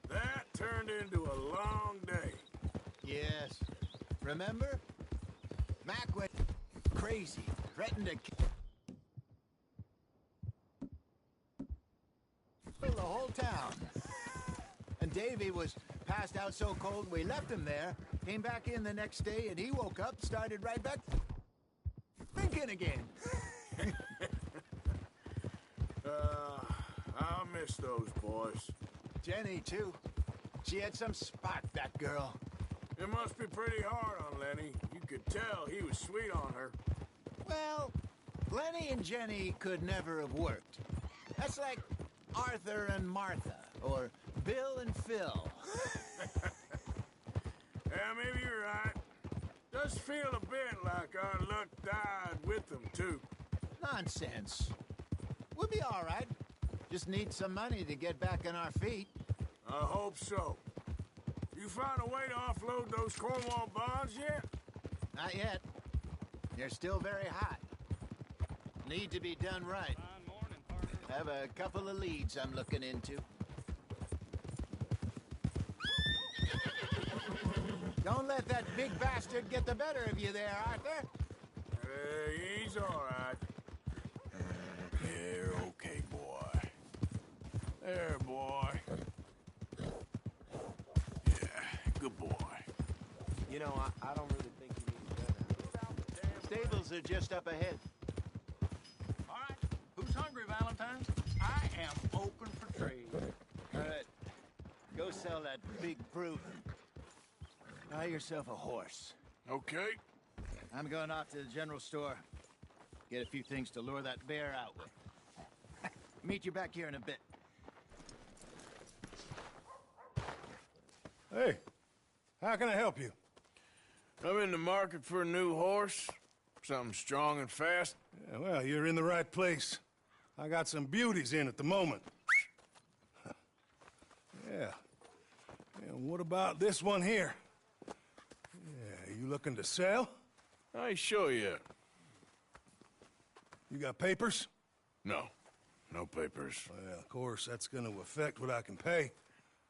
[SPEAKER 10] That turned into a long day.
[SPEAKER 1] Yes. Remember? Mac went crazy, threatened to kill the whole town. And Davy was passed out so cold we left him there, came back in the next day, and he woke up, started right back thinking again.
[SPEAKER 10] I'll miss those boys.
[SPEAKER 1] Jenny, too. She had some spark, that girl.
[SPEAKER 10] It must be pretty hard on Lenny. You could tell he was sweet on her.
[SPEAKER 1] Well, Lenny and Jenny could never have worked. That's like Arthur and Martha, or Bill and Phil.
[SPEAKER 10] Yeah, maybe you're right. Does feel a bit like our luck died with them, too.
[SPEAKER 1] Nonsense. We'll be all right. Just need some money to get back on our feet.
[SPEAKER 10] I hope so. You found a way to offload those Cornwall bonds yet?
[SPEAKER 1] Not yet. They're still very hot. Need to be done right. Have a couple of leads I'm looking into. Don't let that big bastard get the better of you there, Arthur.
[SPEAKER 10] He's all right. There, okay, boy. There, boy. Yeah, good boy.
[SPEAKER 13] You know, I don't really think you need to go now.
[SPEAKER 1] Stables are just up ahead.
[SPEAKER 13] All right, who's hungry, Valentine? I am open for trade.
[SPEAKER 1] All right, go sell that big brute. Buy yourself a horse.
[SPEAKER 10] Okay.
[SPEAKER 1] I'm going off to the general store. Get a few things to lure that bear out with. Meet you back here in a bit.
[SPEAKER 14] Hey, how can I help you?
[SPEAKER 10] I'm in the market for a new horse. Something strong and fast.
[SPEAKER 14] Yeah, well, you're in the right place. I got some beauties in at the moment. Yeah. And what about this one here? Yeah, you looking to sell?
[SPEAKER 10] I ain't sure yet.
[SPEAKER 14] You got papers?
[SPEAKER 10] No. No papers.
[SPEAKER 14] Well, of course, that's gonna affect what I can pay.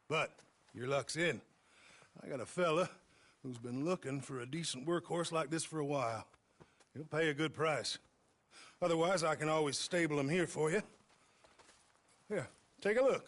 [SPEAKER 14] But your luck's in. I got a fella who's been looking for a decent workhorse like this for a while. He'll pay a good price. Otherwise, I can always stable him here for you. Here, take a look.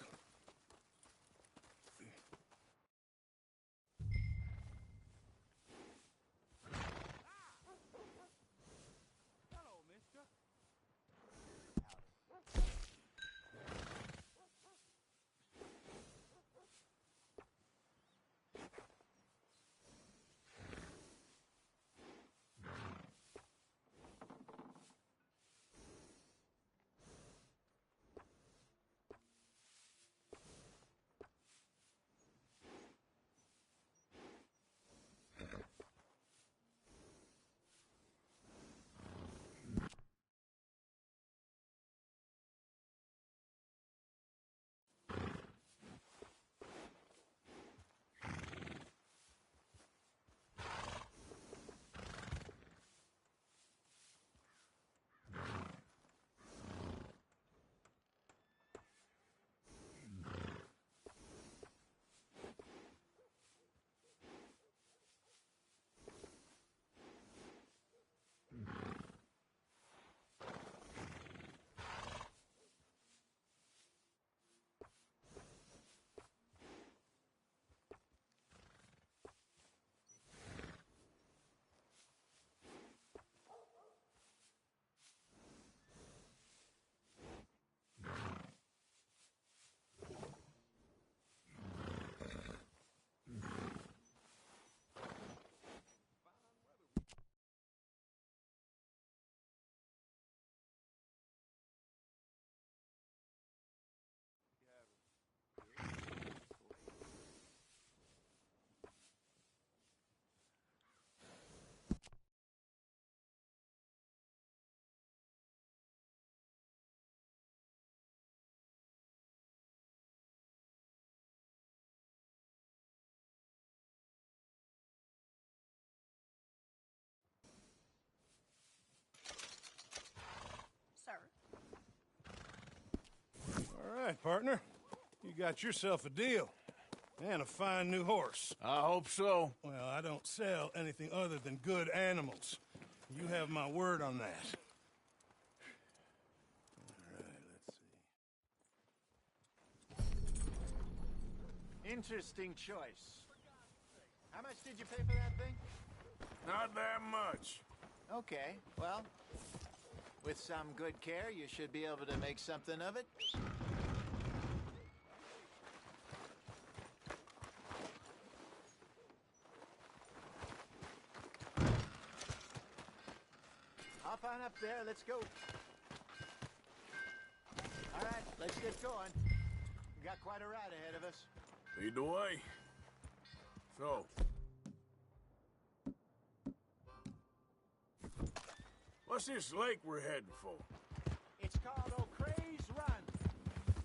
[SPEAKER 12] right, partner. You got yourself a deal. And a fine new horse.
[SPEAKER 10] I hope so.
[SPEAKER 12] Well, I don't sell anything other than good animals. You have my word on that. All right, let's see.
[SPEAKER 1] Interesting choice. How much did you pay for that thing?
[SPEAKER 10] Not that much.
[SPEAKER 1] Okay, well, with some good care, you should be able to make something of it. Hop on up there, let's go. All right, let's get going. We got quite a ride ahead of us.
[SPEAKER 10] Lead the way. So. What's this lake we're heading for?
[SPEAKER 1] It's called O'Cree's Run.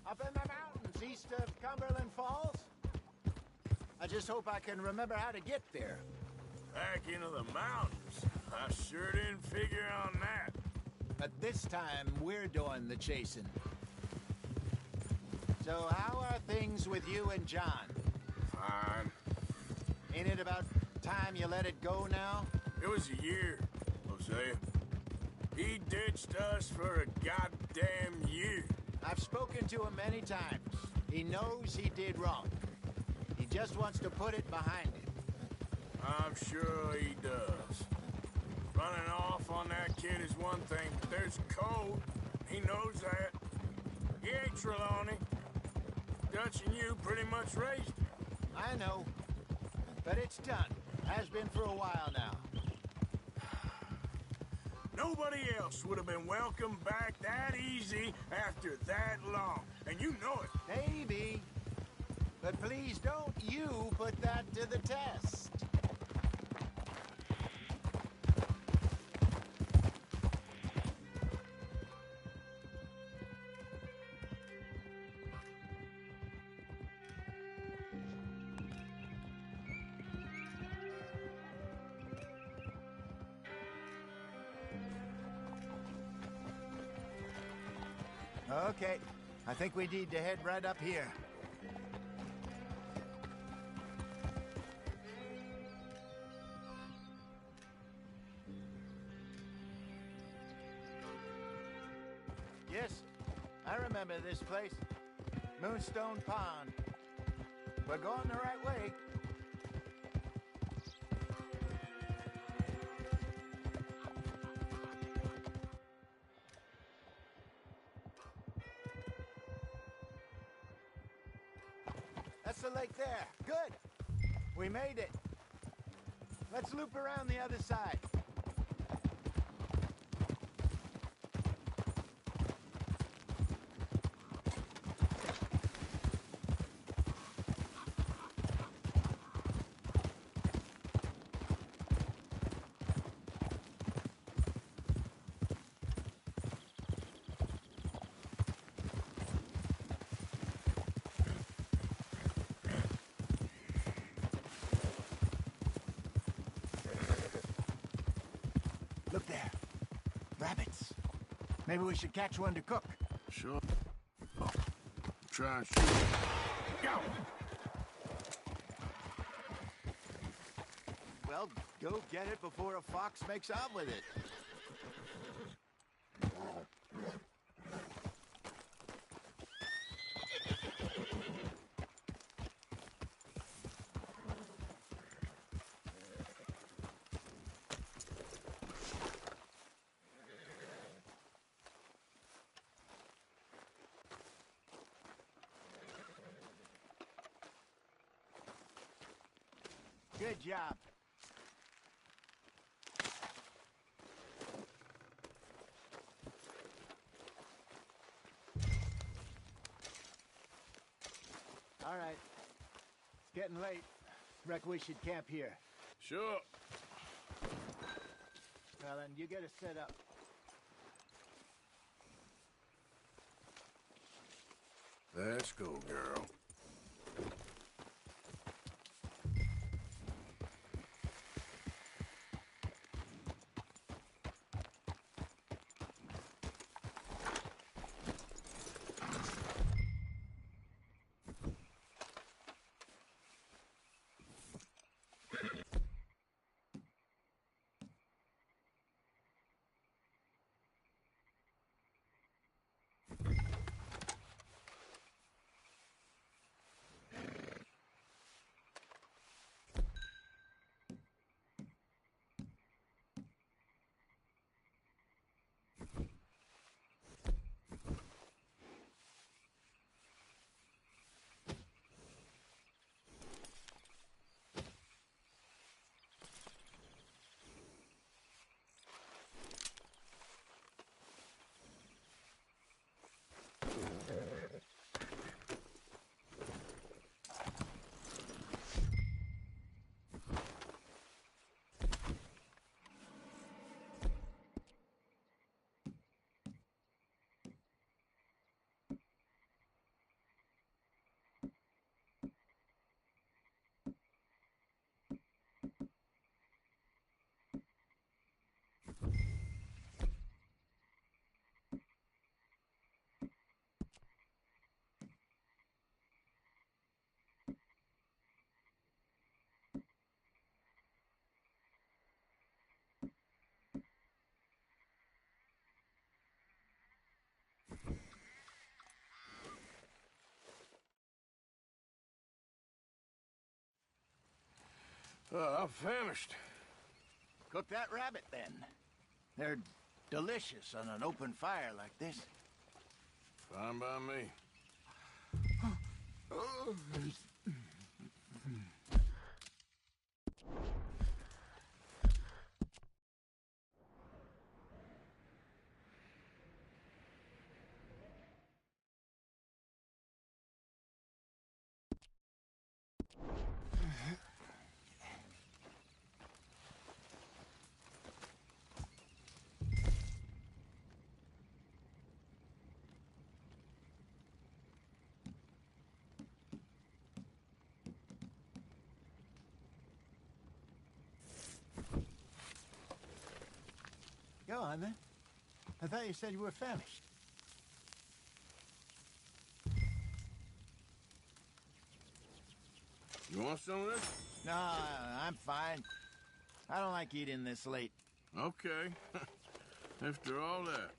[SPEAKER 1] Up in the mountains east of Cumberland Falls. I just hope I can remember how to get there.
[SPEAKER 10] Back into the mountains? I sure didn't figure on that.
[SPEAKER 1] But this time, we're doing the chasing. So how are things with you and John?
[SPEAKER 10] Fine.
[SPEAKER 1] Ain't it about time you let it go now?
[SPEAKER 10] It was a year, Hosea. He ditched us for a goddamn year.
[SPEAKER 1] I've spoken to him many times. He knows he did wrong. He just wants to put it behind him.
[SPEAKER 10] I'm sure he does. Running off on that kid is one thing, but there's code. He knows that. He ain't Trelawney. Dutch and you pretty much raised him.
[SPEAKER 1] I know. But it's done. Has been for a while now.
[SPEAKER 10] Nobody else would have been welcomed back that easy after that long. And you know it.
[SPEAKER 1] Maybe. But please don't you put that to the test. Okay, I think we need to head right up here. Yes, I remember this place. Moonstone Pond. We're going the right way. That's the lake there. Good. We made it. Let's loop around the other side. Look there. Rabbits. Maybe we should catch one to cook.
[SPEAKER 10] Sure. Oh, try and shoot. Go!
[SPEAKER 1] Well, go get it before a fox makes off with it. Good job. All right. It's getting late. Reckon we should camp here.
[SPEAKER 10] Sure.
[SPEAKER 1] Well, then you get us set up.
[SPEAKER 10] Let's go, girl. I'm famished.
[SPEAKER 1] Cook that rabbit, then. They're delicious on an open fire like this.
[SPEAKER 10] Fine by me.
[SPEAKER 1] Go on, then. I thought you said you were famished.
[SPEAKER 10] You want some of this?
[SPEAKER 1] No, I'm fine. I don't like eating this late.
[SPEAKER 10] Okay. After all that.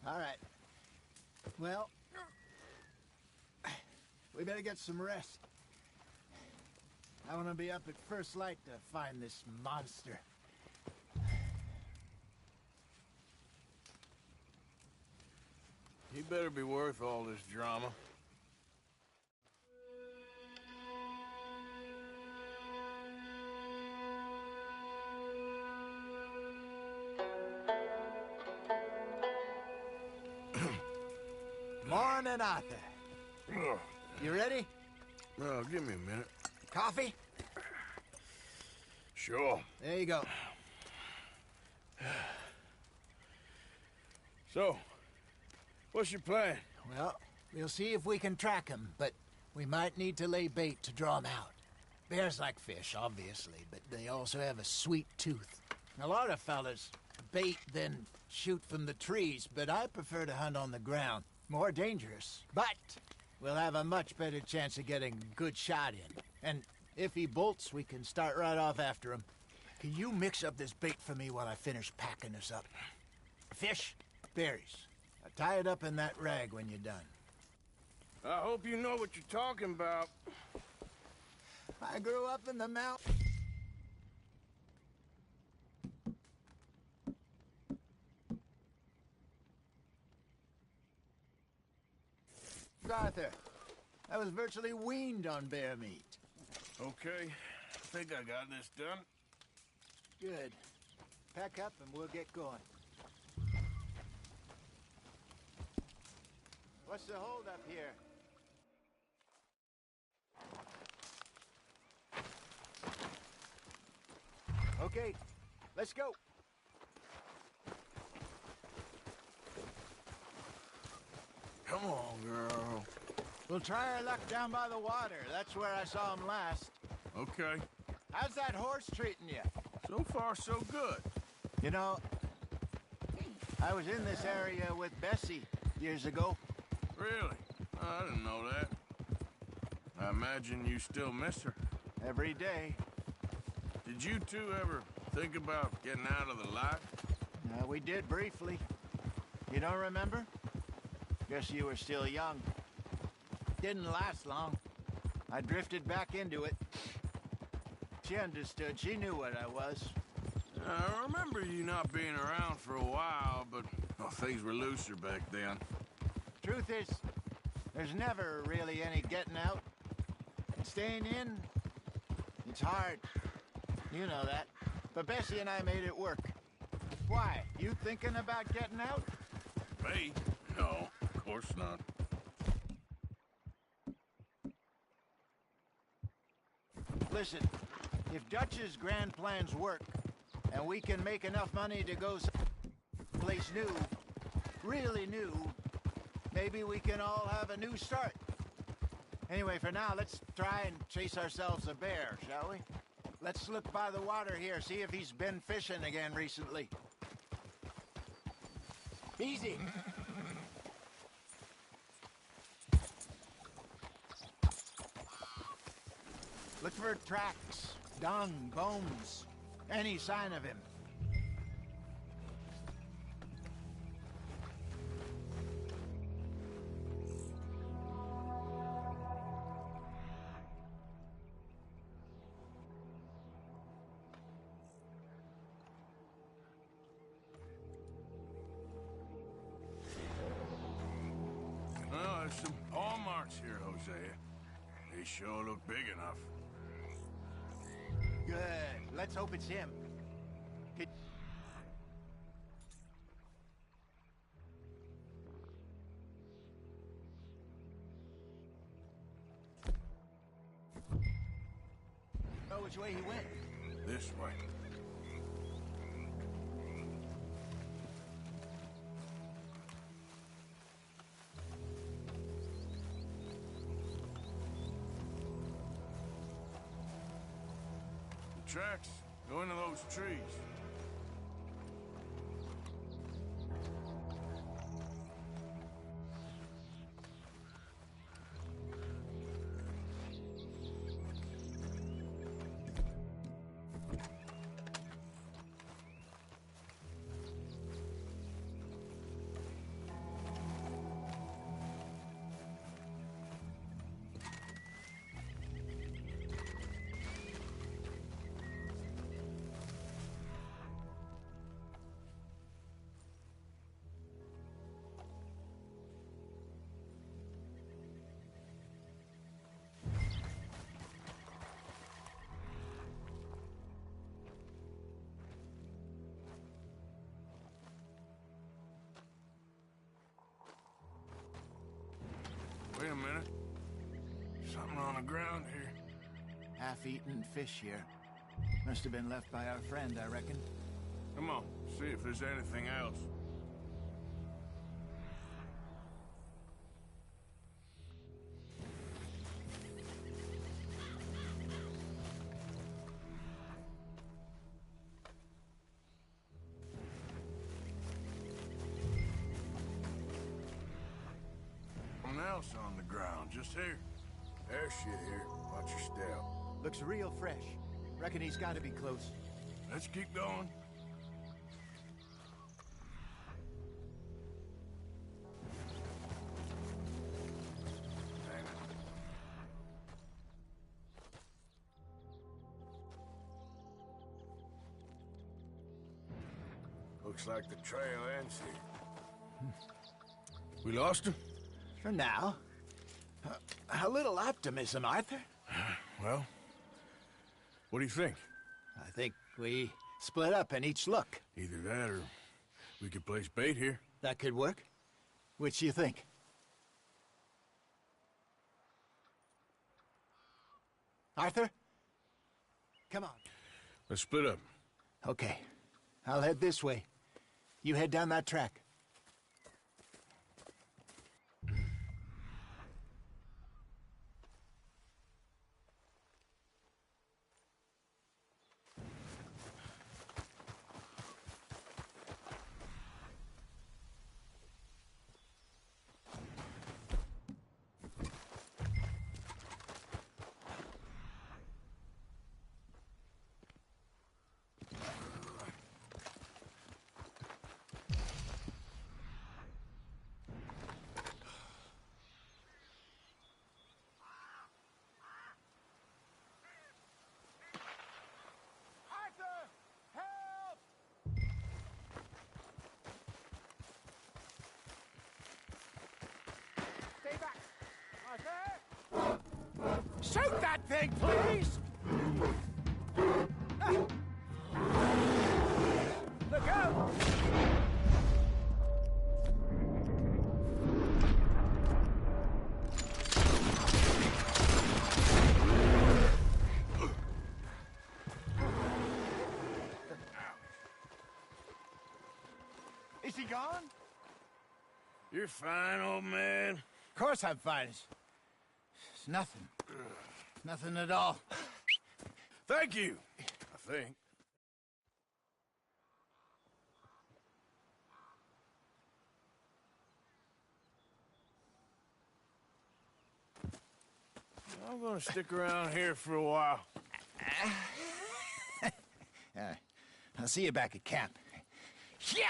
[SPEAKER 1] All right. Well, we better get some rest. I want to be up at first light to find this monster.
[SPEAKER 10] He better be worth all this drama.
[SPEAKER 1] Morning, Arthur. You ready?
[SPEAKER 10] Well, give me a minute.
[SPEAKER 1] Coffee?
[SPEAKER 10] Sure.
[SPEAKER 1] There you go.
[SPEAKER 10] So, what's your plan?
[SPEAKER 1] Well, we'll see if we can track him, but we might need to lay bait to draw him out. Bears like fish, obviously, but they also have a sweet tooth. A lot of fellas bait, then shoot from the trees, but I prefer to hunt on the ground. More dangerous, but we'll have a much better chance of getting a good shot in. And if he bolts, we can start right off after him. Can you mix up this bait for me while I finish packing this up? Fish, berries. Tie it up in that rag when you're done.
[SPEAKER 10] I hope you know what you're talking about.
[SPEAKER 1] I grew up in the mountains. Arthur, I was virtually weaned on bear meat.
[SPEAKER 10] Okay, I think I got this done.
[SPEAKER 1] Good. Pack up and we'll get going. What's the hold up here? Okay, let's go.
[SPEAKER 10] Come on, girl.
[SPEAKER 1] We'll try our luck down by the water. That's where I saw him last.
[SPEAKER 10] Okay.
[SPEAKER 1] How's that horse treating you?
[SPEAKER 10] So far, so good.
[SPEAKER 1] You know, I was in this area with Bessie years ago.
[SPEAKER 10] Really? I didn't know that. I imagine you still miss her.
[SPEAKER 1] Every day.
[SPEAKER 10] Did you two ever think about getting out of the life?
[SPEAKER 1] We did briefly. You don't remember? Guess you were still young. Didn't last long. I drifted back into it. She understood. She knew what I was.
[SPEAKER 10] I remember you not being around for a while, but well, things were looser back then.
[SPEAKER 1] Truth is, there's never really any getting out. And staying in, it's hard. You know that. But Bessie and I made it work. Why? You thinking about getting out?
[SPEAKER 12] Me? No, of course not.
[SPEAKER 1] Listen, if Dutch's grand plans work, and we can make enough money to go someplace new, really new, maybe we can all have a new start. Anyway, for now, let's try and chase ourselves a bear, shall we? Let's look by the water here, see if he's been fishing again recently. Easy. Look for tracks, dung, bones, any sign of him.
[SPEAKER 12] Well, there's some paw marks here, Hosea. They sure look big enough.
[SPEAKER 1] Good. Let's hope it's him. Know which way he went?
[SPEAKER 12] This way. The tracks go into those trees. Wait a minute. Something on the ground here.
[SPEAKER 1] Half-eaten fish here. Must have been left by our friend, I reckon.
[SPEAKER 12] Come on, see if there's anything else. Something else on the ground, just here. There's shit here. Watch your step.
[SPEAKER 1] Looks real fresh. Reckon he's got to be close.
[SPEAKER 12] Let's keep going. Looks like the trail ends here. We lost him?
[SPEAKER 1] For now. A little optimism, Arthur.
[SPEAKER 12] Well, what do you think?
[SPEAKER 1] I think we split up and each look.
[SPEAKER 12] Either that or we could place bait here.
[SPEAKER 1] That could work. Which do you think? Arthur? Come on.
[SPEAKER 12] Let's split up.
[SPEAKER 1] Okay. I'll head this way. You head down that track.
[SPEAKER 4] Shoot that thing, please!
[SPEAKER 12] he gone?
[SPEAKER 10] You're fine, old man.
[SPEAKER 1] Of course I'm fine. It's nothing. Nothing at all.
[SPEAKER 10] Thank you, I think. I'm gonna stick around here for a while.
[SPEAKER 1] I'll see you back at camp. Yeah!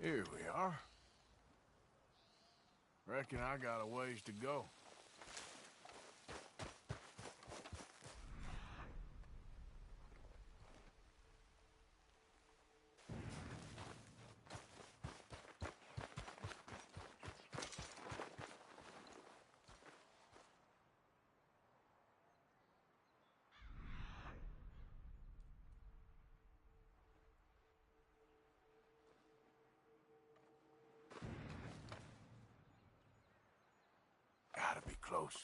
[SPEAKER 10] Here we are. Reckon I got a ways to go. Gotta be close.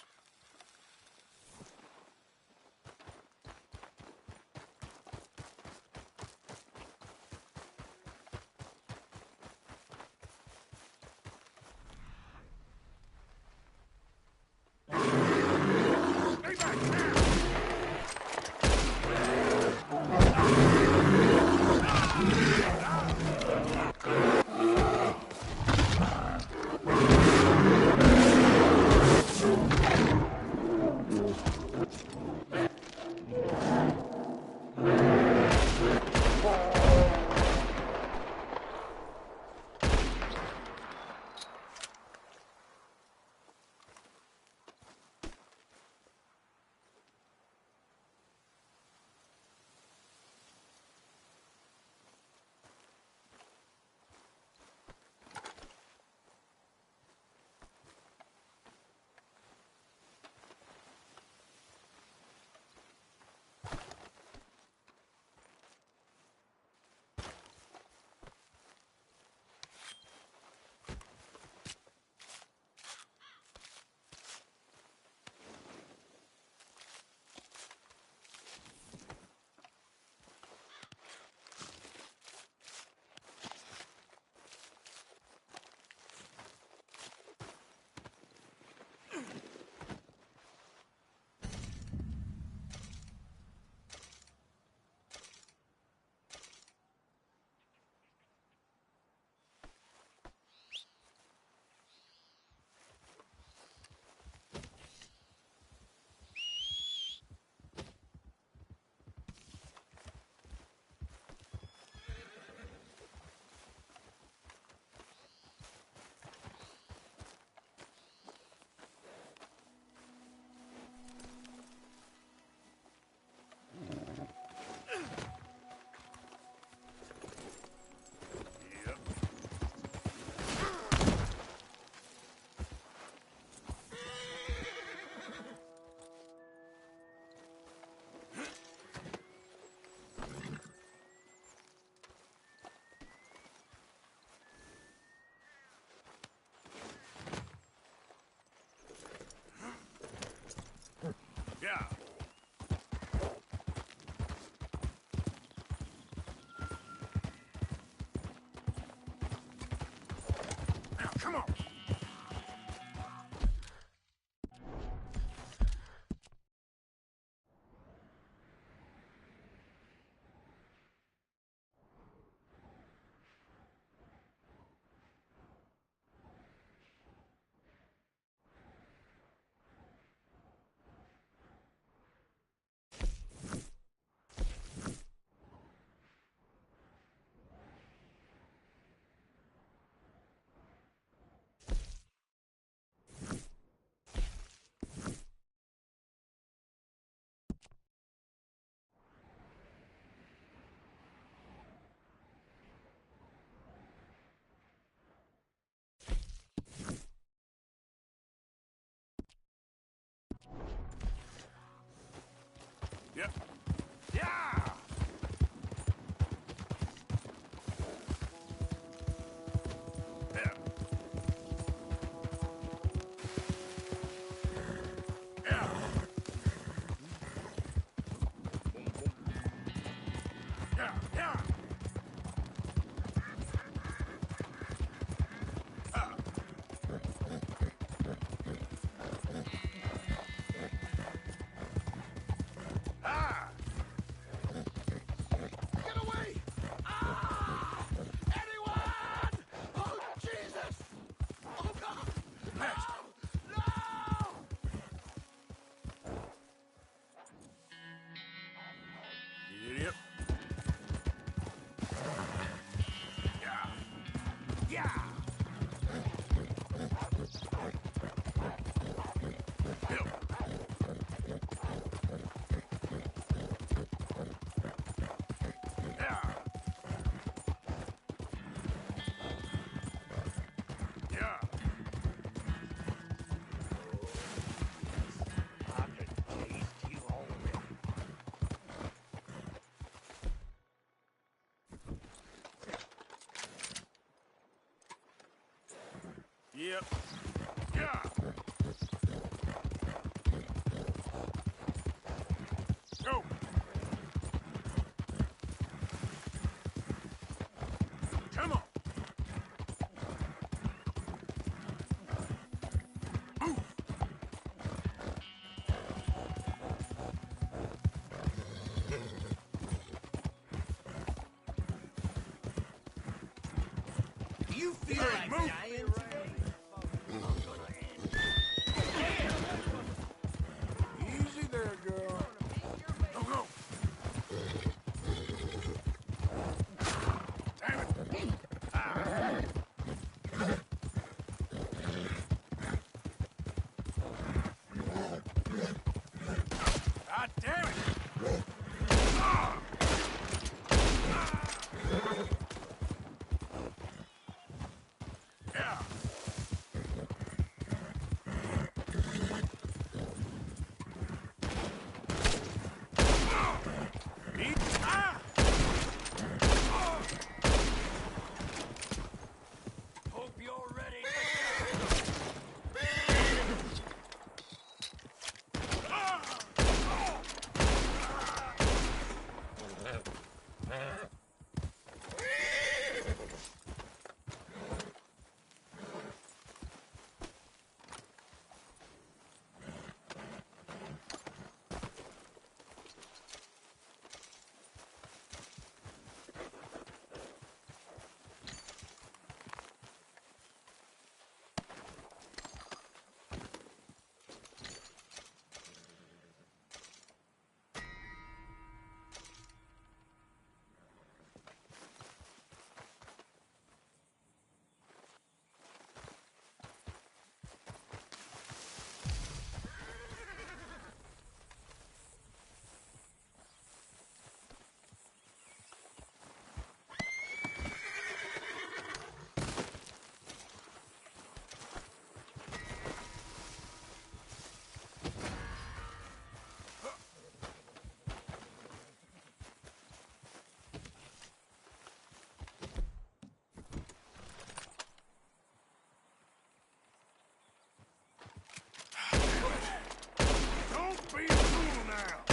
[SPEAKER 12] Stay back now!
[SPEAKER 10] Yeah.
[SPEAKER 12] Now, come on! Yep. Yeah! Yep. Yeah. Go. Come on. Move.
[SPEAKER 4] Do you feel like
[SPEAKER 12] move.
[SPEAKER 4] dying today?
[SPEAKER 12] Easy there, girl. Go, go. Damn it. Ah. God damn it. Ah. Yeah.
[SPEAKER 6] Hope you're ready.
[SPEAKER 12] Don't be a fool now.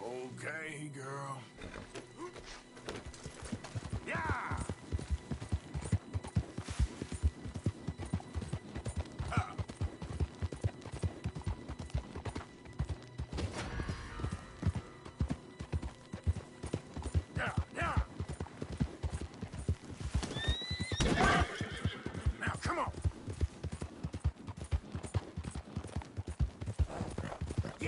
[SPEAKER 12] Okay, girl. Yeah! Yeah, yeah! Now, come on! Yeah!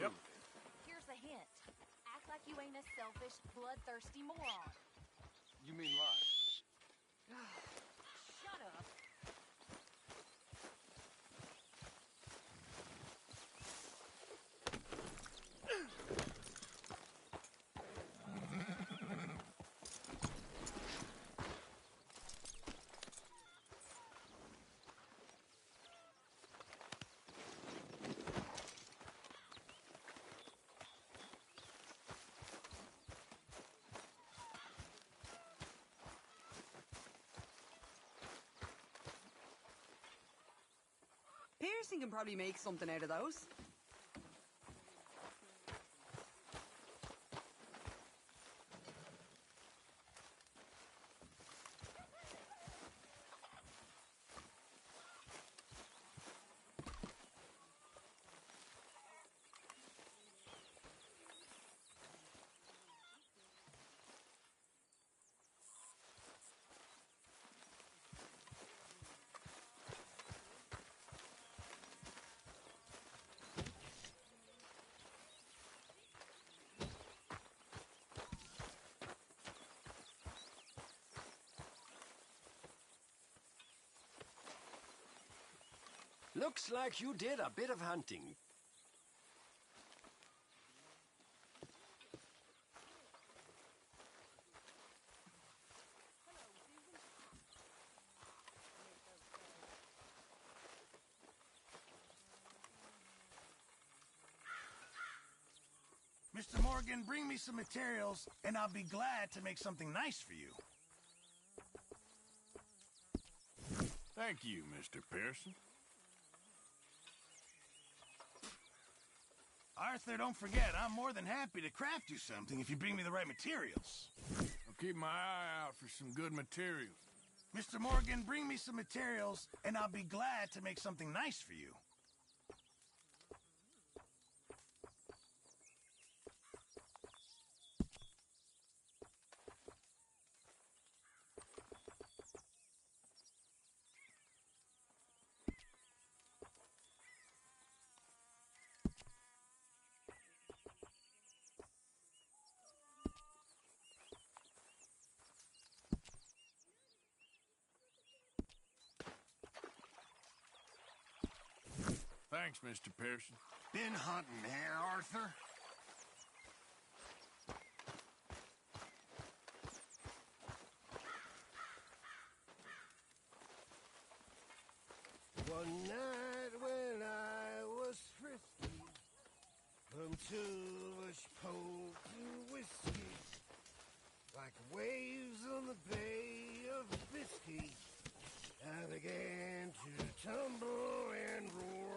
[SPEAKER 2] Yep.
[SPEAKER 11] Here's a hint. Act like you ain't a selfish, bloodthirsty moron.
[SPEAKER 13] You mean lie?
[SPEAKER 11] Shut up.
[SPEAKER 19] Jackson can probably make something out of those.
[SPEAKER 6] Looks like you did a bit of hunting.
[SPEAKER 12] Mr. Morgan, bring me some materials, and I'll be glad to make something nice for you.
[SPEAKER 10] Thank you, Mr. Pearson.
[SPEAKER 12] Arthur, don't forget, I'm more than happy to craft you something if you bring me the right materials.
[SPEAKER 10] I'll keep my eye out for some good materials.
[SPEAKER 12] Mr. Morgan, bring me some materials, and I'll be glad to make something nice for you.
[SPEAKER 10] Thanks, Mr. Pearson.
[SPEAKER 12] Been hunting, eh, Arthur?
[SPEAKER 14] One night when I was frisky, from too much poke to whiskey, like waves on the Bay of Biscay, I began to tumble and roar.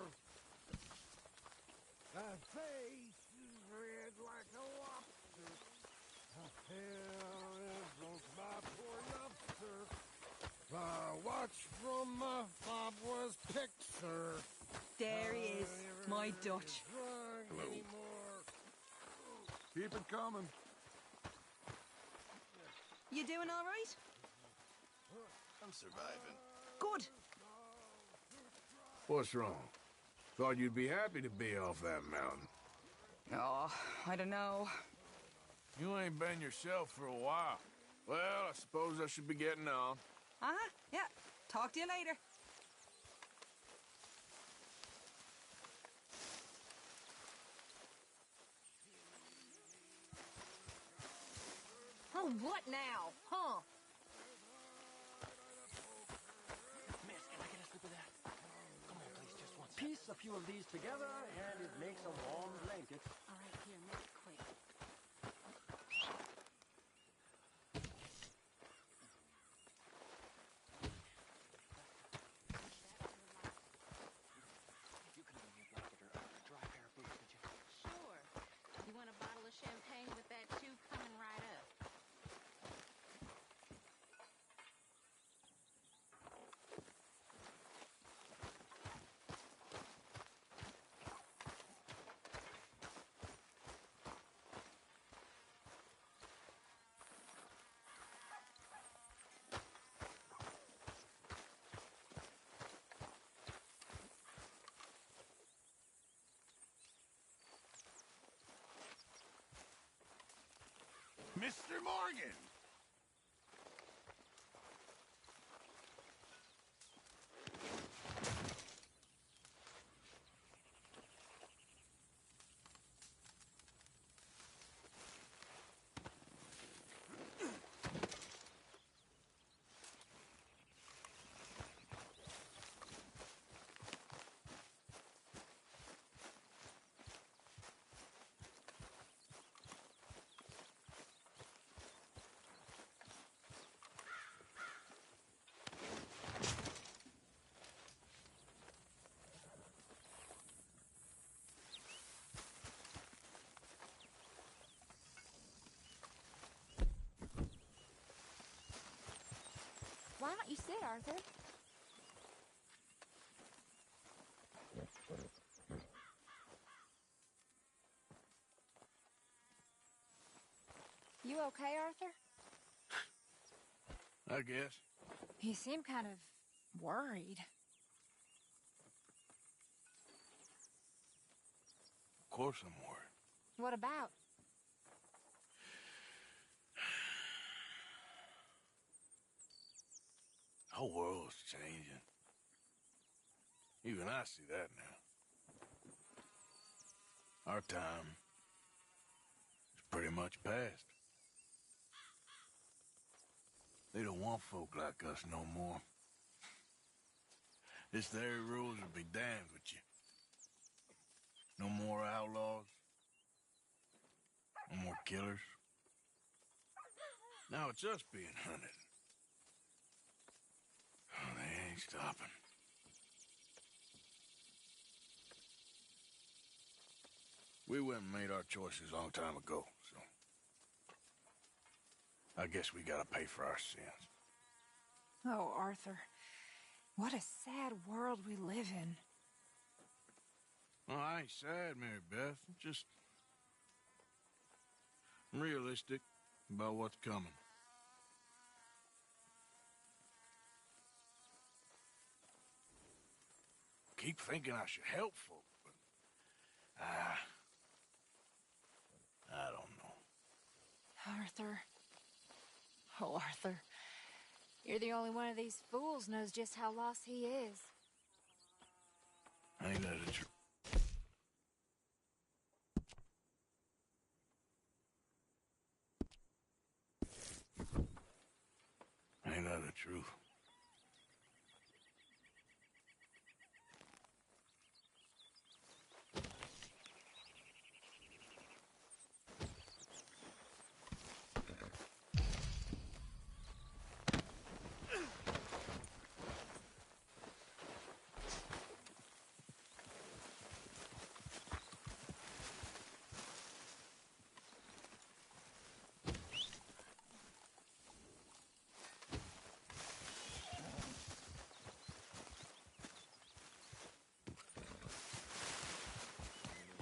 [SPEAKER 14] My face is red like a lobster. I fell and broke my poor lobster. My watch from my fob was picked, sir.
[SPEAKER 19] There he is, my Dutch.
[SPEAKER 10] Hello.
[SPEAKER 9] Keep it coming.
[SPEAKER 19] You doing all right?
[SPEAKER 12] I'm surviving.
[SPEAKER 19] Good.
[SPEAKER 10] What's wrong? Thought you'd be happy to be off that mountain.
[SPEAKER 19] Oh, I don't know.
[SPEAKER 10] You ain't been yourself for a while. Well, I suppose I should be getting on.
[SPEAKER 19] Uh-huh, yeah. Talk to you later. Oh, what now? Huh?
[SPEAKER 6] Miss, can I get a sip of that? Come on, please, just one. Piece a few of these together, and it makes a warm blanket.
[SPEAKER 8] All right, here, make it quick.
[SPEAKER 6] You could have me a blanket or a dry pair of boots, could you?
[SPEAKER 8] Sure. You want a bottle of champagne with that too? Coming right up.
[SPEAKER 12] Mr. Morgan!
[SPEAKER 8] Why don't you sit, Arthur? You okay, Arthur?
[SPEAKER 10] I guess.
[SPEAKER 8] You seem kind of worried.
[SPEAKER 10] Of course I'm worried.
[SPEAKER 8] What about?
[SPEAKER 10] The whole world's changing. Even I see that now. Our time is pretty much past. They don't want folk like us no more. This there rules will be damned with you. No more outlaws. No more killers. Now it's us being hunted. Oh, they ain't stopping. We went and made our choices a long time ago, so... I guess we gotta pay for our sins.
[SPEAKER 8] Oh, Arthur. What a sad world we live in.
[SPEAKER 10] Well, I ain't sad, Mary Beth. Just... I'm realistic about what's coming. Keep thinking I should help folk, but... I don't know.
[SPEAKER 8] Arthur. Oh, Arthur. You're the only one of these fools knows just how lost he is.
[SPEAKER 10] Ain't that the truth? Ain't that the truth?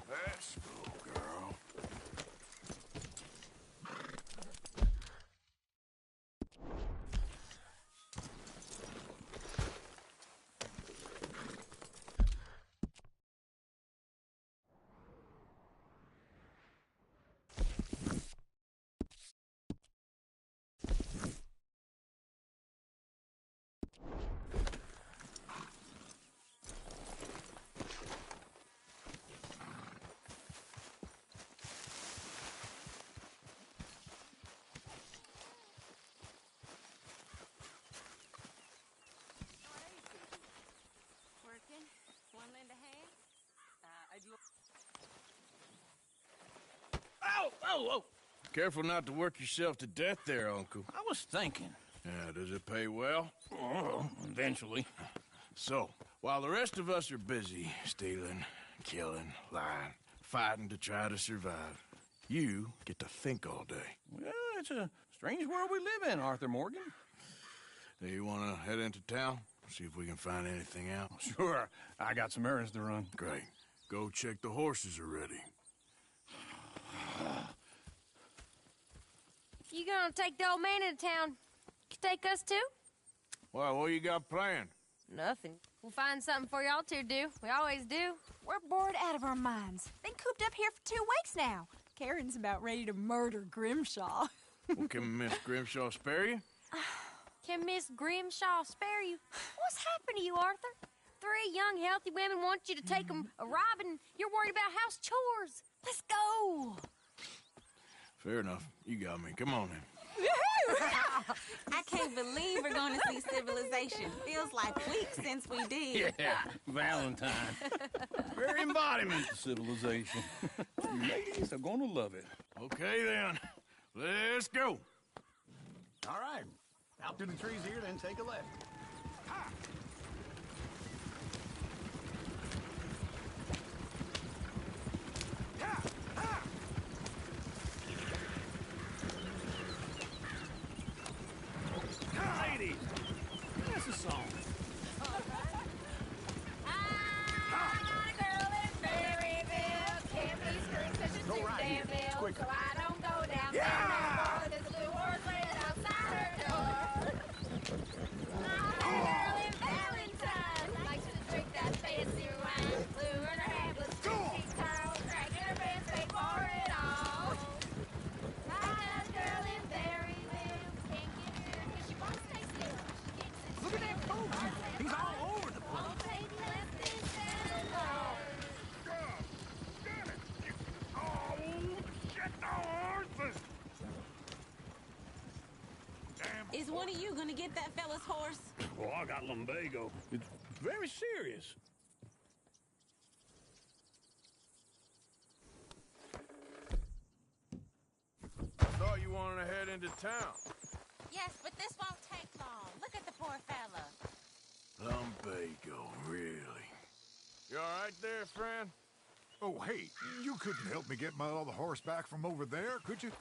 [SPEAKER 10] Let's go, girl.
[SPEAKER 8] Working? Want to lend a hand?
[SPEAKER 13] Oh, oh, oh!
[SPEAKER 10] Careful not to work yourself to death there, Uncle.
[SPEAKER 13] I was thinking.
[SPEAKER 10] Yeah, does it pay well?
[SPEAKER 13] Oh, eventually.
[SPEAKER 10] So, while the rest of us are busy stealing, killing, lying, fighting to try to survive, you get to think all day.
[SPEAKER 13] Well, it's a strange world we live in, Arthur Morgan.
[SPEAKER 10] Do you want to head into town? See if we can find anything out?
[SPEAKER 13] Sure. I got some errands to run.
[SPEAKER 10] Great. Go check the horses are ready.
[SPEAKER 8] You gonna take the old man into town? You take us too?
[SPEAKER 10] Well, what you got planned?
[SPEAKER 8] Nothing. We'll find something for y'all to do. We always do.
[SPEAKER 11] We're bored out of our minds. Been cooped up here for 2 weeks now. Karen's about ready to murder Grimshaw.
[SPEAKER 10] Well, can Miss Grimshaw spare you?
[SPEAKER 8] Can Miss Grimshaw spare you? What's happened to you, Arthur? 3 young, healthy women want you to take them a robbing. You're worried about house chores. Let's go.
[SPEAKER 10] Fair enough. You got me. Come on then.
[SPEAKER 20] I can't believe we're going to see civilization. Feels like weeks since we did.
[SPEAKER 13] Yeah, Valentine. Very embodiment of civilization. Ladies are going to love it.
[SPEAKER 10] Okay, then. Let's go.
[SPEAKER 12] All right. Out through the trees here, then take a left.
[SPEAKER 13] Ladies,
[SPEAKER 20] When are you gonna get that fella's horse?
[SPEAKER 13] Well, I got lumbago. It's very serious.
[SPEAKER 10] Thought you wanted to head into town.
[SPEAKER 11] Yes, but this won't take long. Look at the poor fella.
[SPEAKER 10] Lumbago, really? You all right there, friend?
[SPEAKER 12] Oh, hey, you couldn't help me get my other horse back from over there, could you?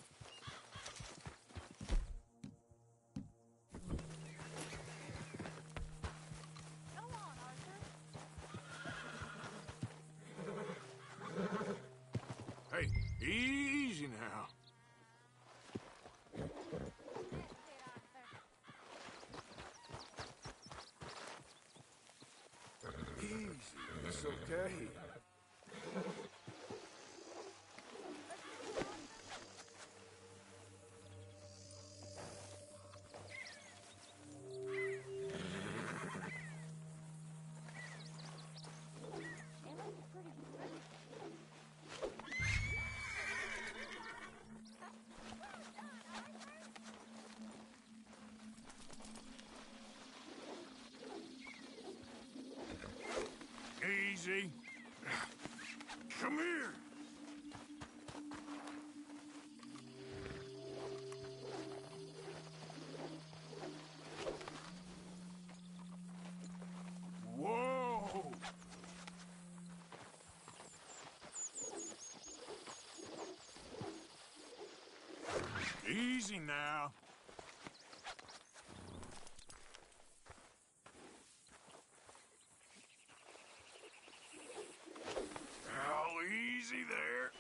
[SPEAKER 11] Go on, Arthur.
[SPEAKER 12] Hey, easy now.
[SPEAKER 10] Easy, it's okay.
[SPEAKER 12] Easy. Come here. Whoa! Easy now. Oh, easy there.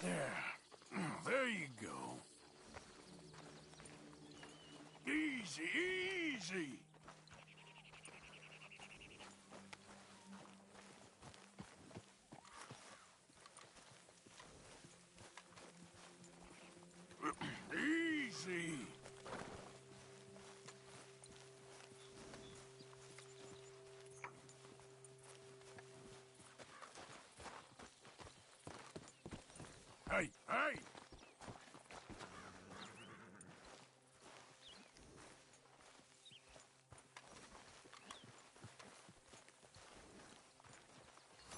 [SPEAKER 12] There. There you go. Easy, easy. Easy. Hey, hey!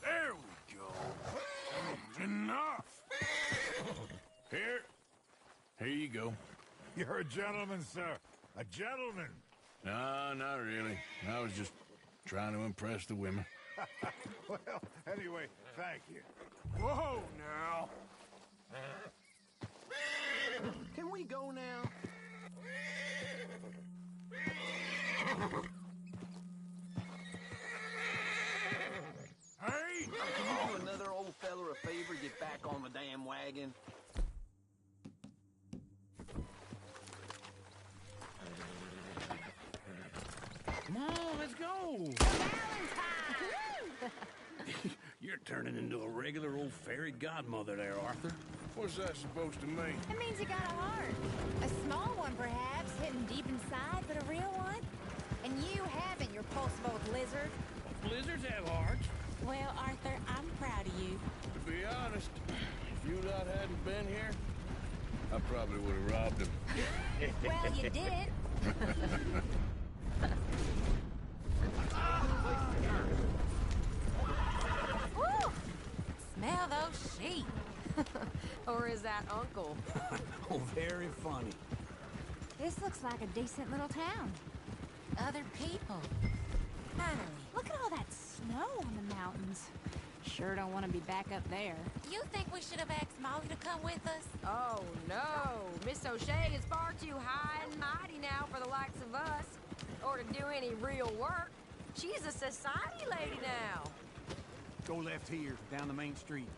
[SPEAKER 12] There we go. Enough!
[SPEAKER 10] Here you go.
[SPEAKER 12] You're a gentleman, sir. A gentleman.
[SPEAKER 10] No, not really. I was just trying to impress the women.
[SPEAKER 12] Well, anyway, thank you. Whoa, now!
[SPEAKER 15] Can we go now?
[SPEAKER 12] Hey!
[SPEAKER 15] Can you do another old fella a favor, get back on the damn wagon?
[SPEAKER 13] Come on, let's go. You're turning into a regular old fairy godmother there, Arthur.
[SPEAKER 10] What's that supposed to mean?
[SPEAKER 8] It means you got a heart. A small one, perhaps, hidden deep inside, but a real one. And you haven't, you repulsive old lizard.
[SPEAKER 13] Lizards have hearts.
[SPEAKER 20] Well, Arthur, I'm proud of you.
[SPEAKER 10] To be honest, if you lot hadn't been here, I probably would have robbed him.
[SPEAKER 8] Well, you did. Woo! Smell those sheep. Or is that Uncle?
[SPEAKER 15] Oh, very funny.
[SPEAKER 8] This looks like a decent little town. Other people. Finally. Look at all that snow on the mountains. Sure don't want to be back up there.
[SPEAKER 11] You think we should have asked Molly to come with us?
[SPEAKER 8] Oh, no. Miss O'Shea is far too high and mighty now for the likes of us. Or to do any real work. She's a society lady now.
[SPEAKER 15] Go left here, down the main street.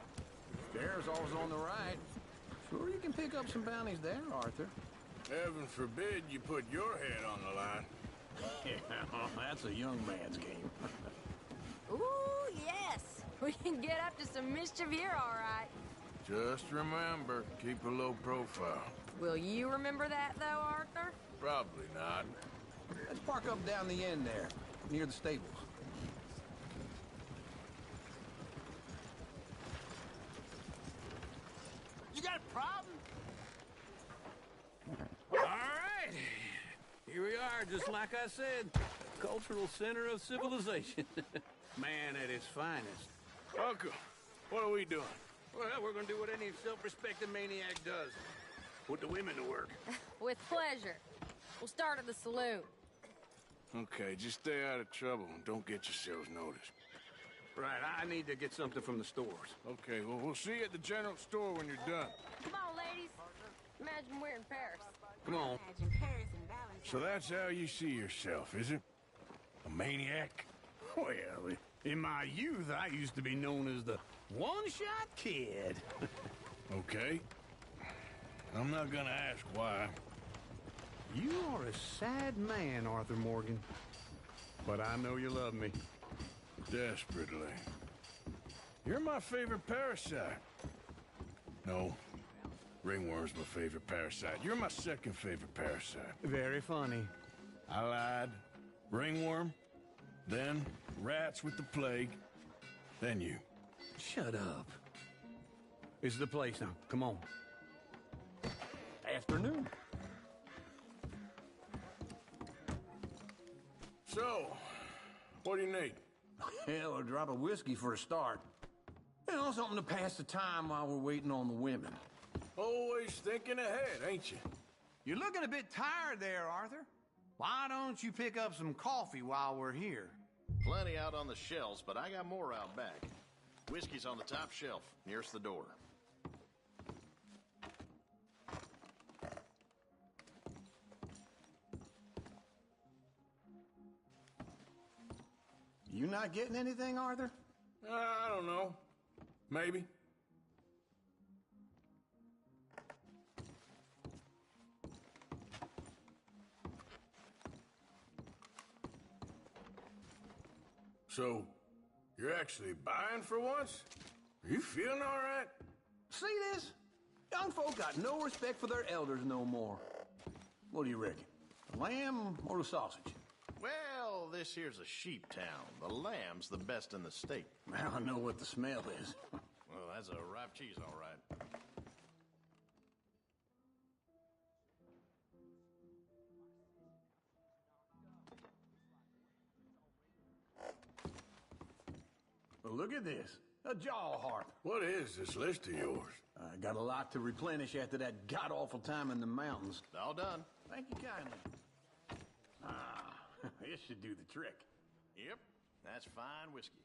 [SPEAKER 15] There's always on the right. Sure you can pick up some bounties there, Arthur.
[SPEAKER 10] Heaven forbid you put your head on the line.
[SPEAKER 15] Yeah, that's a young man's game.
[SPEAKER 8] Ooh, yes. We can get up to some mischief here, all right.
[SPEAKER 10] Just remember, keep a low profile.
[SPEAKER 8] Will you remember that, though, Arthur?
[SPEAKER 10] Probably not.
[SPEAKER 15] Let's park up down the end there, near the stables.
[SPEAKER 4] You got
[SPEAKER 19] problem?
[SPEAKER 15] All right. Here we are, just like I said. Cultural center of civilization. Man at his finest.
[SPEAKER 10] Uncle, what are we doing?
[SPEAKER 15] Well, we're gonna do what any self-respecting maniac does. Put the women to work.
[SPEAKER 8] With pleasure. We'll start at the saloon.
[SPEAKER 10] Okay, just stay out of trouble and don't get yourselves noticed.
[SPEAKER 15] Right, I need to get something from the stores.
[SPEAKER 10] Okay, well, we'll see you at the general store when you're done.
[SPEAKER 8] Come on, ladies. Imagine we're in Paris.
[SPEAKER 15] Come on.
[SPEAKER 10] So that's how you see yourself, is it? A maniac?
[SPEAKER 15] Well, in my youth, I used to be known as the one-shot kid.
[SPEAKER 10] Okay. I'm not gonna ask why.
[SPEAKER 15] You are a sad man, Arthur Morgan. But I know you love me.
[SPEAKER 10] Desperately. You're my favorite parasite. No. Ringworm's my favorite parasite. You're my second favorite parasite.
[SPEAKER 15] Very funny.
[SPEAKER 10] I lied. Ringworm. Then rats with the plague. Then you.
[SPEAKER 15] Shut up. This is the place now. Come on. Afternoon.
[SPEAKER 10] So, what do you need?
[SPEAKER 15] Hell, a drop of whiskey for a start. You know, something to pass the time while we're waiting on the women.
[SPEAKER 10] Always thinking ahead, ain't you?
[SPEAKER 15] You're looking a bit tired there, Arthur. Why don't you pick up some coffee while we're here?
[SPEAKER 21] Plenty out on the shelves, but I got more out back. Whiskey's on the top shelf, nearest the door.
[SPEAKER 15] You not getting anything, Arthur?
[SPEAKER 10] I don't know. Maybe. So, you're actually buying for once? Are you feeling all right?
[SPEAKER 15] See this? Young folk got no respect for their elders no more. What do you reckon? The lamb or the sausage?
[SPEAKER 21] Well, this here's a sheep town. The lamb's the best in the state.
[SPEAKER 15] Well, I know what the smell is.
[SPEAKER 21] Well, that's a ripe cheese, all right.
[SPEAKER 15] Well, look at this. A jaw harp.
[SPEAKER 10] What is this list of yours?
[SPEAKER 15] I got a lot to replenish after that god-awful time in the mountains.
[SPEAKER 21] All done.
[SPEAKER 15] Thank you kindly. Ah, this should do the trick.
[SPEAKER 21] Yep, that's fine whiskey.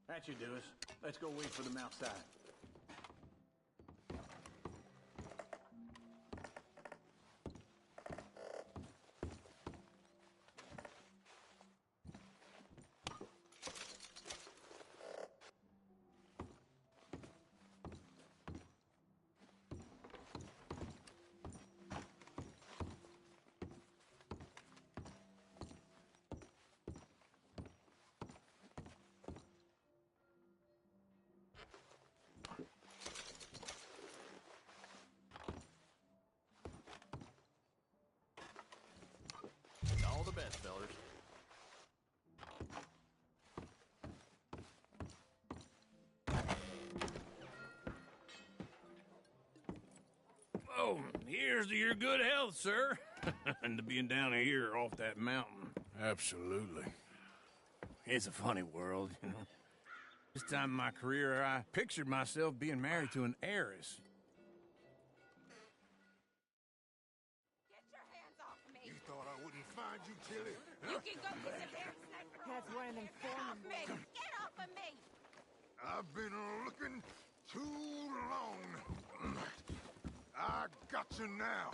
[SPEAKER 15] That should do us. Let's go wait for them outside.
[SPEAKER 21] All the best, fellers.
[SPEAKER 15] Oh, here's to your good health, sir. And to being down here off that mountain.
[SPEAKER 10] Absolutely.
[SPEAKER 15] It's a funny world, you know. This time in my career, I pictured myself being married to an heiress.
[SPEAKER 9] You thought I wouldn't find you, Tilly?
[SPEAKER 11] You can go get some hair sniper. That's one of them. Get off me! Get off of me!
[SPEAKER 9] I've been looking too long. I got you now.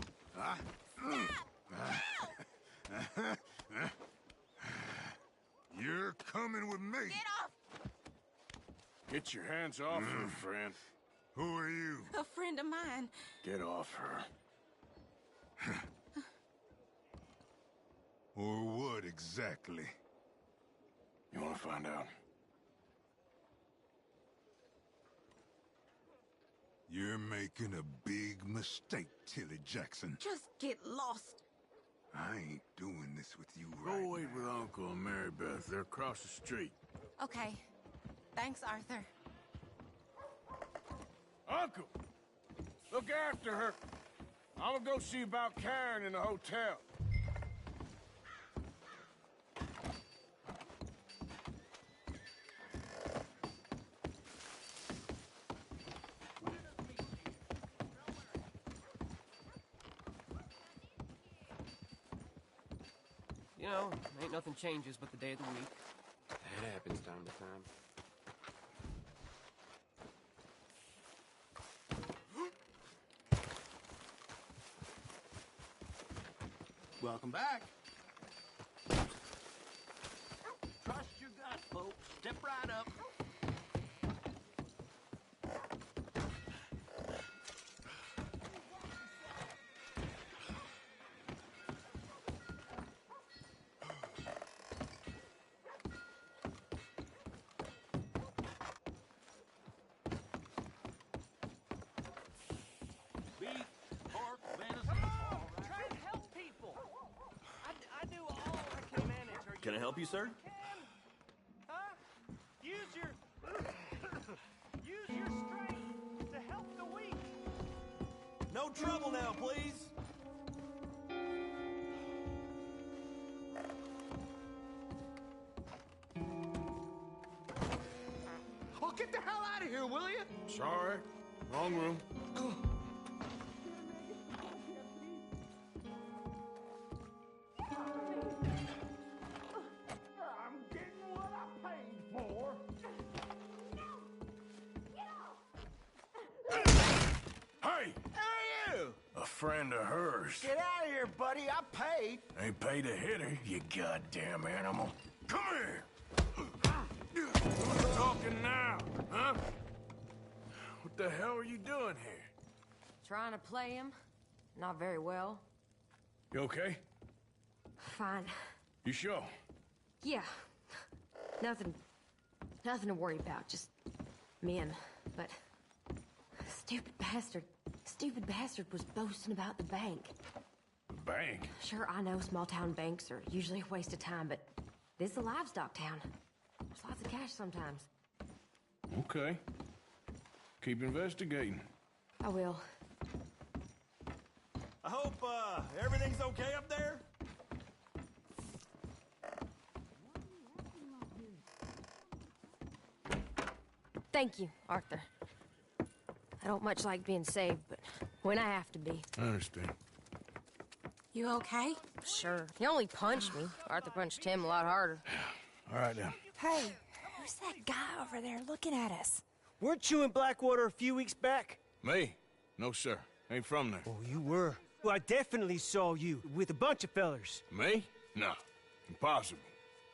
[SPEAKER 9] You're coming with me.
[SPEAKER 11] Get off!
[SPEAKER 10] Get your hands off her, friend.
[SPEAKER 9] Who are you?
[SPEAKER 20] A friend of mine.
[SPEAKER 10] Get off her.
[SPEAKER 9] Or what exactly?
[SPEAKER 10] You want to find out?
[SPEAKER 9] You're making a big mistake, Tilly Jackson.
[SPEAKER 20] Just get lost.
[SPEAKER 9] I ain't doing this with you
[SPEAKER 10] Go
[SPEAKER 9] right
[SPEAKER 10] wait with Uncle and Mary Beth. They're across the street.
[SPEAKER 20] Okay. Thanks, Arthur.
[SPEAKER 10] Uncle! Look after her. I'm gonna go see about Karen in the hotel.
[SPEAKER 7] You know, ain't nothing changes but the day of the week.
[SPEAKER 22] That happens time to time.
[SPEAKER 12] Welcome back. Trust your gut, folks. Step right up. Beef, pork, venison.
[SPEAKER 4] Try and help people. I do all I can manage.
[SPEAKER 23] Can I help you, sir?
[SPEAKER 4] Huh? Use your strength to help the weak.
[SPEAKER 23] No trouble now, please.
[SPEAKER 12] Oh, get the hell out of here, will you?
[SPEAKER 10] Sorry. Wrong room.
[SPEAKER 12] I'm getting what I paid for.
[SPEAKER 10] Hey!
[SPEAKER 12] Who are you?
[SPEAKER 10] A friend of hers.
[SPEAKER 12] Get out of here, buddy. I paid.
[SPEAKER 10] Ain't paid to hit her, you goddamn animal. Come here! Who's talking now, huh? What the hell are you doing here?
[SPEAKER 8] Trying to play him. Not very well.
[SPEAKER 10] You okay?
[SPEAKER 8] Fine.
[SPEAKER 10] You sure?
[SPEAKER 8] Yeah. Nothing to worry about. Just men. But stupid bastard was boasting about the bank.
[SPEAKER 10] The bank?
[SPEAKER 8] Sure, I know small town banks are usually a waste of time, but this is a livestock town. There's lots of cash sometimes.
[SPEAKER 10] Okay. Keep investigating.
[SPEAKER 8] I will.
[SPEAKER 23] I hope, everything's okay up there?
[SPEAKER 8] Thank you, Arthur. I don't much like being saved, but when I have to be.
[SPEAKER 10] I understand.
[SPEAKER 8] You okay? Sure. He only punched me. Arthur punched him a lot harder.
[SPEAKER 10] All right, then.
[SPEAKER 11] Hey, who's that guy over there looking at us?
[SPEAKER 24] Weren't you in Blackwater a few weeks back?
[SPEAKER 10] Me? No, sir. Ain't from there.
[SPEAKER 24] Oh, you were. Well, I definitely saw you with a bunch of fellers.
[SPEAKER 10] Me? No. Impossible.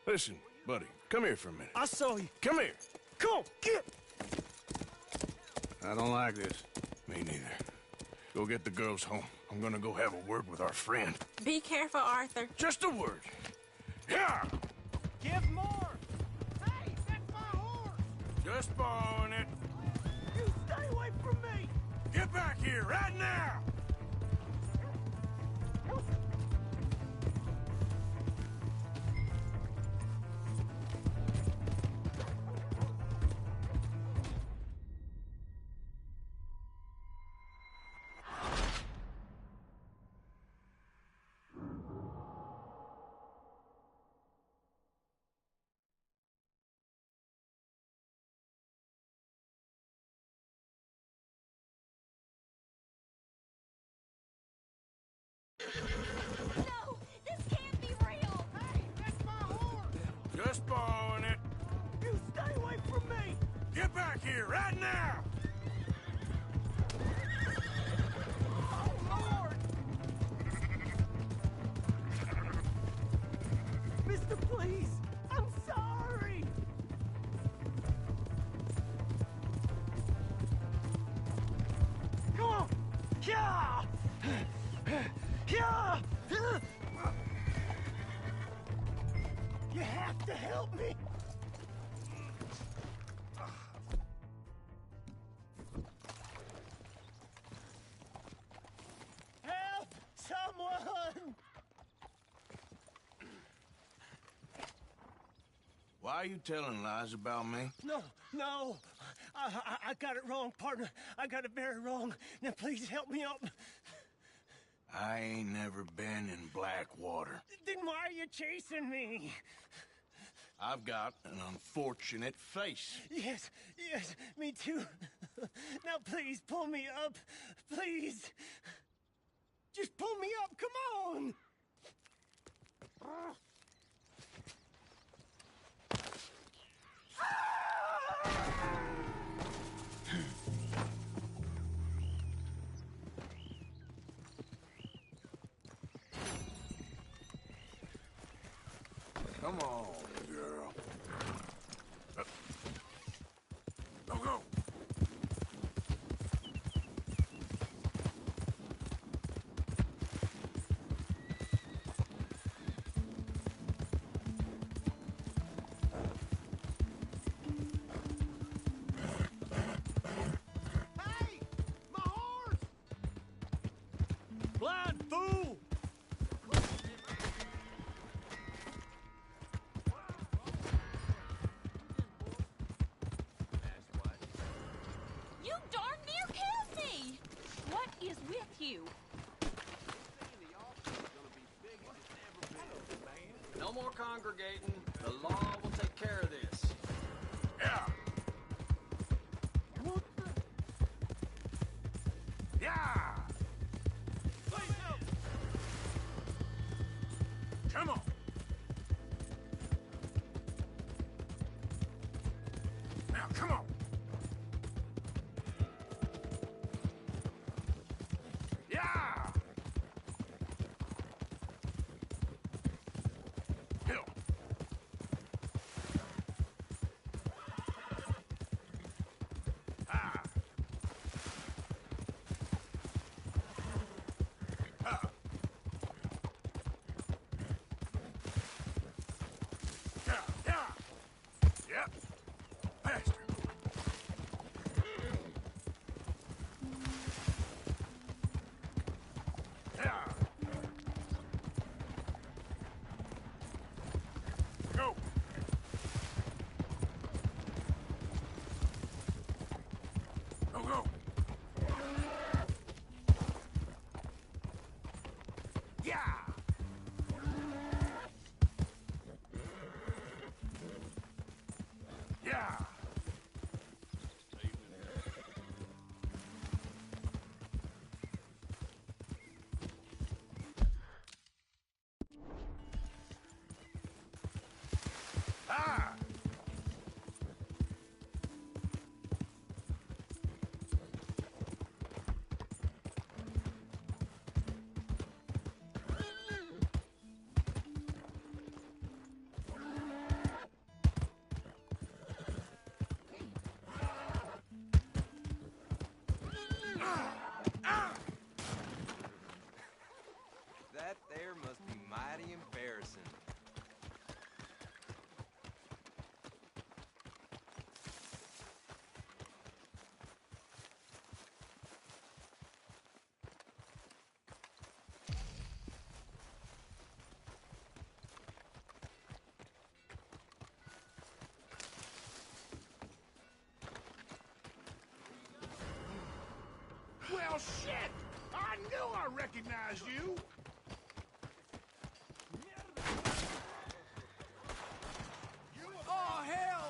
[SPEAKER 10] Listen, buddy, come here for a minute.
[SPEAKER 24] I saw you.
[SPEAKER 10] Come here.
[SPEAKER 24] Come on, get!
[SPEAKER 10] I don't like this. Me neither. Go get the girls home. I'm gonna go have a word with our friend.
[SPEAKER 11] Be careful, Arthur.
[SPEAKER 10] Just a word. Yeah!
[SPEAKER 24] Give more!
[SPEAKER 4] Hey, that's my horse.
[SPEAKER 10] Just borrowing it.
[SPEAKER 4] You stay away from me.
[SPEAKER 10] Get back here right now!
[SPEAKER 4] No, this can't be real. Hey, that's my horse.
[SPEAKER 10] Just borrowing it.
[SPEAKER 4] You stay away from me.
[SPEAKER 10] Get back here right now!
[SPEAKER 4] Oh, Lord. Mister, please. I'm sorry.
[SPEAKER 24] Come on! Yeah! Yeah!
[SPEAKER 4] You have to help me. Help! Someone!
[SPEAKER 10] Why are you telling lies about me?
[SPEAKER 24] No, I got it wrong, partner. I got it very wrong. Now, please help me up.
[SPEAKER 10] I ain't never been in Blackwater.
[SPEAKER 24] Then why are you chasing me?
[SPEAKER 10] I've got an unfortunate face.
[SPEAKER 24] Yes, me too. Now, please, pull me up. Please. Just pull me up, come on!
[SPEAKER 10] Come on, girl. Go.
[SPEAKER 4] Hey! My horse!
[SPEAKER 24] Blind fool!
[SPEAKER 20] You darn near killed me! What is with you?
[SPEAKER 6] No more congregating. The law will take care of this.
[SPEAKER 10] Yeah. Yeah. Come on. Now, come on. Yeah. Hill. Ah. Ah. Yeah. Yep. Faster. Yeah. Go. Go. Yeah. Yeah. Ah.
[SPEAKER 5] That there must be mighty embarrassing.
[SPEAKER 3] Well, shit! I knew I recognized you!
[SPEAKER 4] Oh, hell!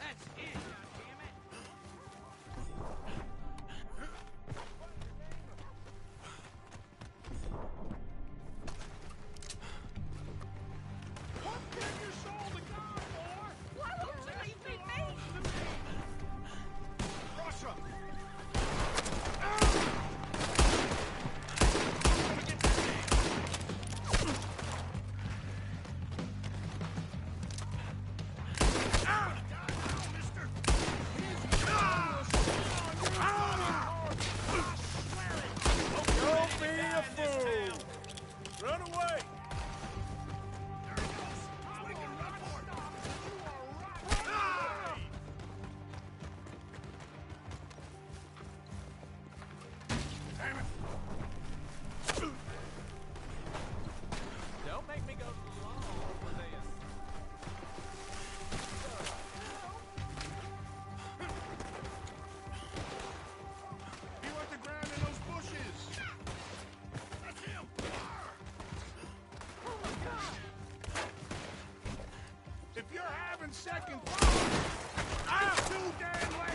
[SPEAKER 15] That's it, goddammit!
[SPEAKER 3] What did you sold the car for?
[SPEAKER 11] Why won't you leave me be?
[SPEAKER 3] Russia!
[SPEAKER 12] second floor! I'm too damn late!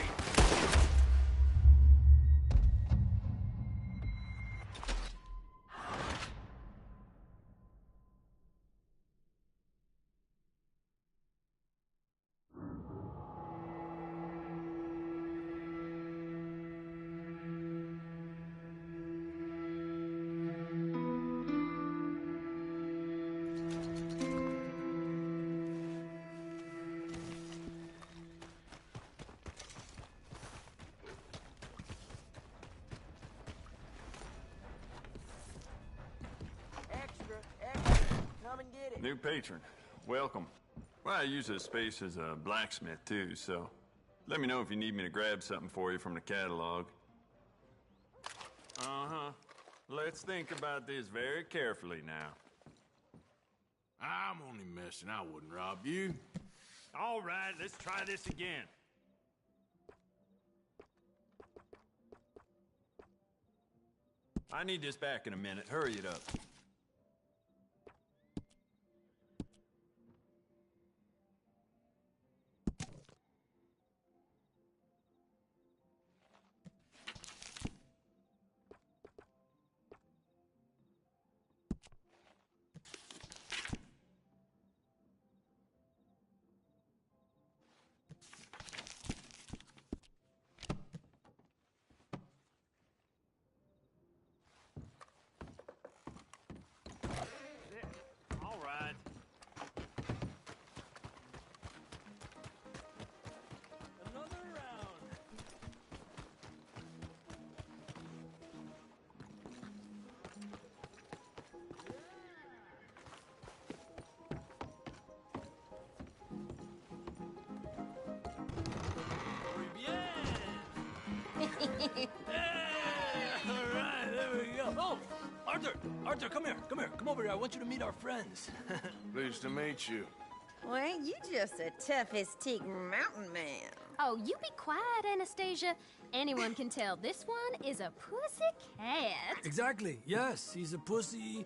[SPEAKER 1] New patron. Welcome. Well, I use this space as a blacksmith, too, so let me know if you need me to grab something for you from the catalog. Uh-huh. Let's think about this very carefully now.
[SPEAKER 10] I'm only messing. I wouldn't rob you.
[SPEAKER 12] All right, let's try this again.
[SPEAKER 1] I need this back in a minute. Hurry it up.
[SPEAKER 12] All right.
[SPEAKER 23] Another round. All right, there we go. Oh, Arthur, come here. Come over here. I want you to meet our friends.
[SPEAKER 10] Pleased to meet you.
[SPEAKER 16] Well, ain't you just a tough as teak mountain man?
[SPEAKER 8] Oh, you be quiet, Anastasia. Anyone can tell this one is a pussy cat.
[SPEAKER 23] Exactly. Yes, he's a pussy